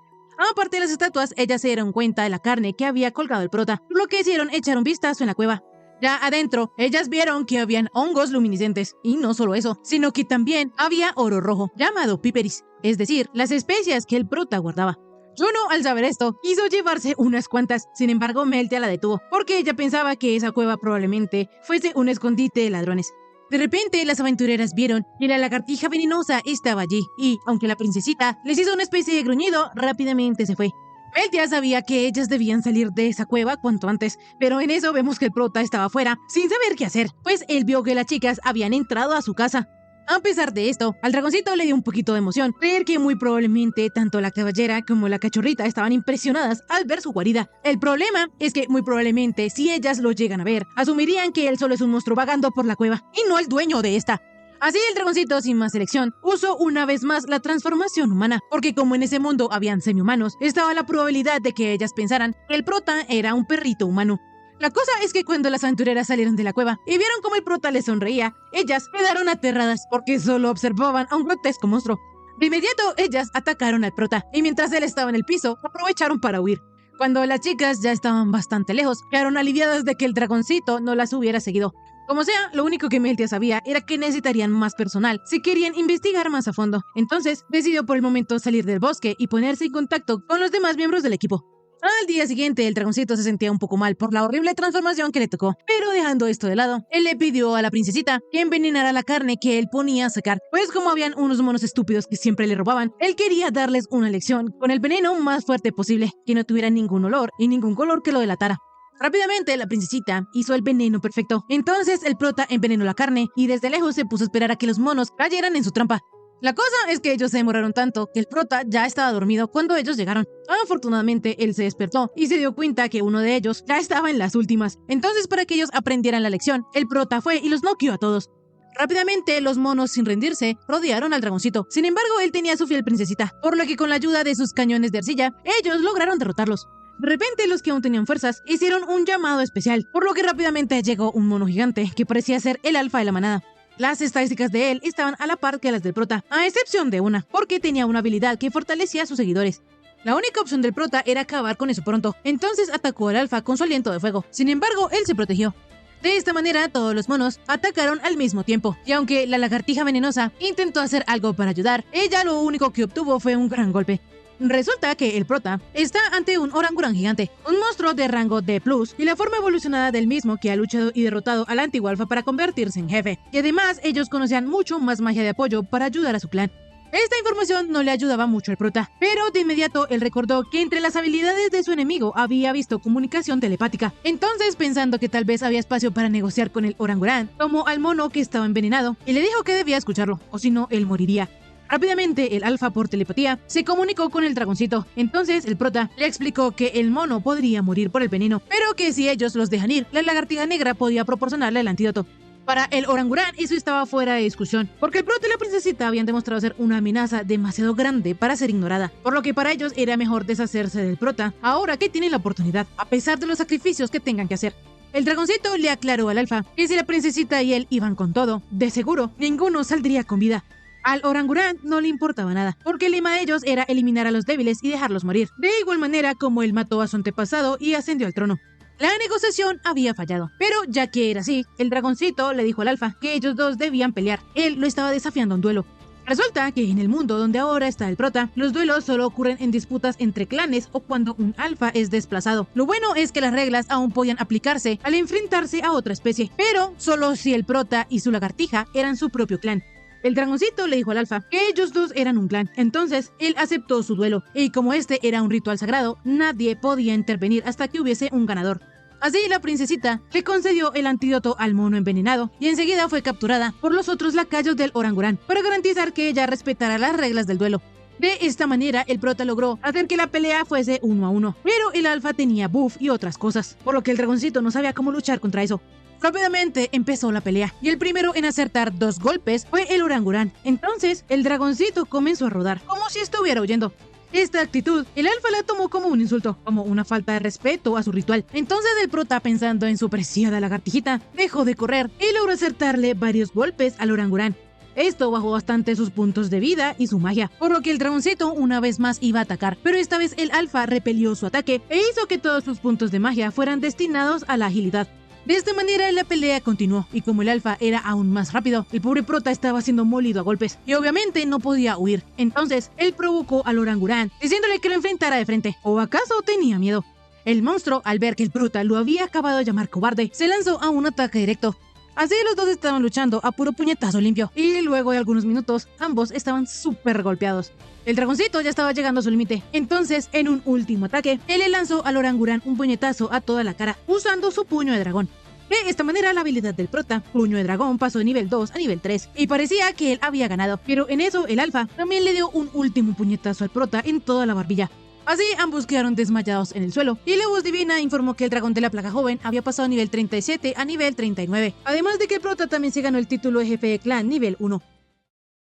Aparte de las estatuas, ellas se dieron cuenta de la carne que había colgado el prota, por lo que hicieron echar un vistazo en la cueva. Ya adentro, ellas vieron que habían hongos luminiscentes, y no solo eso, sino que también había oro rojo, llamado piperis, es decir, las especias que el prota guardaba. Juno, al saber esto, quiso llevarse unas cuantas, sin embargo Meltia la detuvo, porque ella pensaba que esa cueva probablemente fuese un escondite de ladrones. De repente, las aventureras vieron que la lagartija venenosa estaba allí, y, aunque la princesita les hizo una especie de gruñido, rápidamente se fue. Meltia sabía que ellas debían salir de esa cueva cuanto antes, pero en eso vemos que el prota estaba afuera, sin saber qué hacer, pues él vio que las chicas habían entrado a su casa. A pesar de esto, al dragoncito le dio un poquito de emoción creer que muy probablemente tanto la caballera como la cachorrita estaban impresionadas al ver su guarida. El problema es que muy probablemente si ellas lo llegan a ver, asumirían que él solo es un monstruo vagando por la cueva y no el dueño de esta. Así el dragoncito, sin más elección, usó una vez más la transformación humana, porque como en ese mundo habían semi-humanos, estaba la probabilidad de que ellas pensaran que el prota era un perrito humano. La cosa es que cuando las aventureras salieron de la cueva y vieron cómo el prota les sonreía, ellas quedaron aterradas porque solo observaban a un grotesco monstruo. De inmediato, ellas atacaron al prota y mientras él estaba en el piso, aprovecharon para huir. Cuando las chicas ya estaban bastante lejos, quedaron aliviadas de que el dragoncito no las hubiera seguido. Como sea, lo único que Meltia sabía era que necesitarían más personal si querían investigar más a fondo. Entonces, decidió por el momento salir del bosque y ponerse en contacto con los demás miembros del equipo. Al día siguiente, el dragoncito se sentía un poco mal por la horrible transformación que le tocó, pero dejando esto de lado, él le pidió a la princesita que envenenara la carne que él ponía a sacar, pues como habían unos monos estúpidos que siempre le robaban, él quería darles una lección con el veneno más fuerte posible, que no tuviera ningún olor y ningún color que lo delatara. Rápidamente, la princesita hizo el veneno perfecto. Entonces, el prota envenenó la carne y desde lejos se puso a esperar a que los monos cayeran en su trampa. La cosa es que ellos se demoraron tanto que el prota ya estaba dormido cuando ellos llegaron. Afortunadamente, él se despertó y se dio cuenta que uno de ellos ya estaba en las últimas. Entonces, para que ellos aprendieran la lección, el prota fue y los noqueó a todos. Rápidamente, los monos, sin rendirse, rodearon al dragoncito. Sin embargo, él tenía a su fiel princesita, por lo que con la ayuda de sus cañones de arcilla, ellos lograron derrotarlos. De repente, los que aún tenían fuerzas hicieron un llamado especial, por lo que rápidamente llegó un mono gigante que parecía ser el alfa de la manada. Las estadísticas de él estaban a la par que las del prota, a excepción de una, porque tenía una habilidad que fortalecía a sus seguidores. La única opción del prota era acabar con eso pronto, entonces atacó al alfa con su aliento de fuego. Sin embargo, él se protegió. De esta manera, todos los monos atacaron al mismo tiempo, y aunque la lagartija venenosa intentó hacer algo para ayudar, ella lo único que obtuvo fue un gran golpe. Resulta que el prota está ante un orangurán gigante, un monstruo de rango D+, y la forma evolucionada del mismo que ha luchado y derrotado al antiguo alfa para convertirse en jefe. Y además, ellos conocían mucho más magia de apoyo para ayudar a su clan. Esta información no le ayudaba mucho al prota, pero de inmediato él recordó que entre las habilidades de su enemigo había visto comunicación telepática. Entonces, pensando que tal vez había espacio para negociar con el orangurán, tomó al mono que estaba envenenado y le dijo que debía escucharlo, o si no, él moriría. Rápidamente, el alfa por telepatía se comunicó con el dragoncito. Entonces, el prota le explicó que el mono podría morir por el veneno, pero que si ellos los dejan ir, la lagartija negra podía proporcionarle el antídoto. Para el orangurán, eso estaba fuera de discusión, porque el prota y la princesita habían demostrado ser una amenaza demasiado grande para ser ignorada, por lo que para ellos era mejor deshacerse del prota ahora que tienen la oportunidad, a pesar de los sacrificios que tengan que hacer. El dragoncito le aclaró al alfa que si la princesita y él iban con todo, de seguro ninguno saldría con vida. Al orangurán no le importaba nada, porque el lema de ellos era eliminar a los débiles y dejarlos morir, de igual manera como él mató a su antepasado y ascendió al trono. La negociación había fallado, pero ya que era así, el dragoncito le dijo al alfa que ellos dos debían pelear. Él lo estaba desafiando a un duelo. Resulta que en el mundo donde ahora está el prota, los duelos solo ocurren en disputas entre clanes o cuando un alfa es desplazado. Lo bueno es que las reglas aún podían aplicarse al enfrentarse a otra especie, pero solo si el prota y su lagartija eran su propio clan. El dragoncito le dijo al alfa que ellos dos eran un clan, entonces él aceptó su duelo, y como este era un ritual sagrado, nadie podía intervenir hasta que hubiese un ganador. Así la princesita le concedió el antídoto al mono envenenado y enseguida fue capturada por los otros lacayos del orangurán para garantizar que ella respetara las reglas del duelo. De esta manera el prota logró hacer que la pelea fuese 1 a 1, pero el alfa tenía buff y otras cosas, por lo que el dragoncito no sabía cómo luchar contra eso. Rápidamente empezó la pelea y el primero en acertar 2 golpes fue el orangurán. Entonces el dragoncito comenzó a rodar como si estuviera huyendo. Esta actitud, el alfa la tomó como un insulto, como una falta de respeto a su ritual. Entonces el prota, pensando en su preciada lagartijita, dejó de correr y logró acertarle varios golpes al orangurán. Esto bajó bastante sus puntos de vida y su magia, por lo que el dragoncito una vez más iba a atacar, pero esta vez el alfa repelió su ataque e hizo que todos sus puntos de magia fueran destinados a la agilidad. De esta manera la pelea continuó, y como el alfa era aún más rápido, el pobre prota estaba siendo molido a golpes, y obviamente no podía huir. Entonces, él provocó al orangurán, diciéndole que lo enfrentara de frente, ¿o acaso tenía miedo? El monstruo, al ver que el prota lo había acabado de llamar cobarde, se lanzó a un ataque directo. Así los dos estaban luchando a puro puñetazo limpio, y luego de algunos minutos, ambos estaban súper golpeados. El dragoncito ya estaba llegando a su límite, entonces en un último ataque, él le lanzó al orangurán un puñetazo a toda la cara, usando su puño de dragón. De esta manera la habilidad del prota, puño de dragón, pasó de nivel 2 a nivel 3, y parecía que él había ganado, pero en eso el alfa también le dio un último puñetazo al prota en toda la barbilla. Así ambos quedaron desmayados en el suelo, y la voz divina informó que el dragón de la plaga joven había pasado de nivel 37 a nivel 39, además de que el prota también se ganó el título de jefe de clan nivel 1.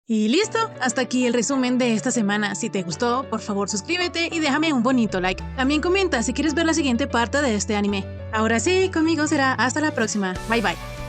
Y listo, hasta aquí el resumen de esta semana. Si te gustó, por favor suscríbete y déjame un bonito like. También comenta si quieres ver la siguiente parte de este anime. Ahora sí, conmigo será hasta la próxima. Bye bye.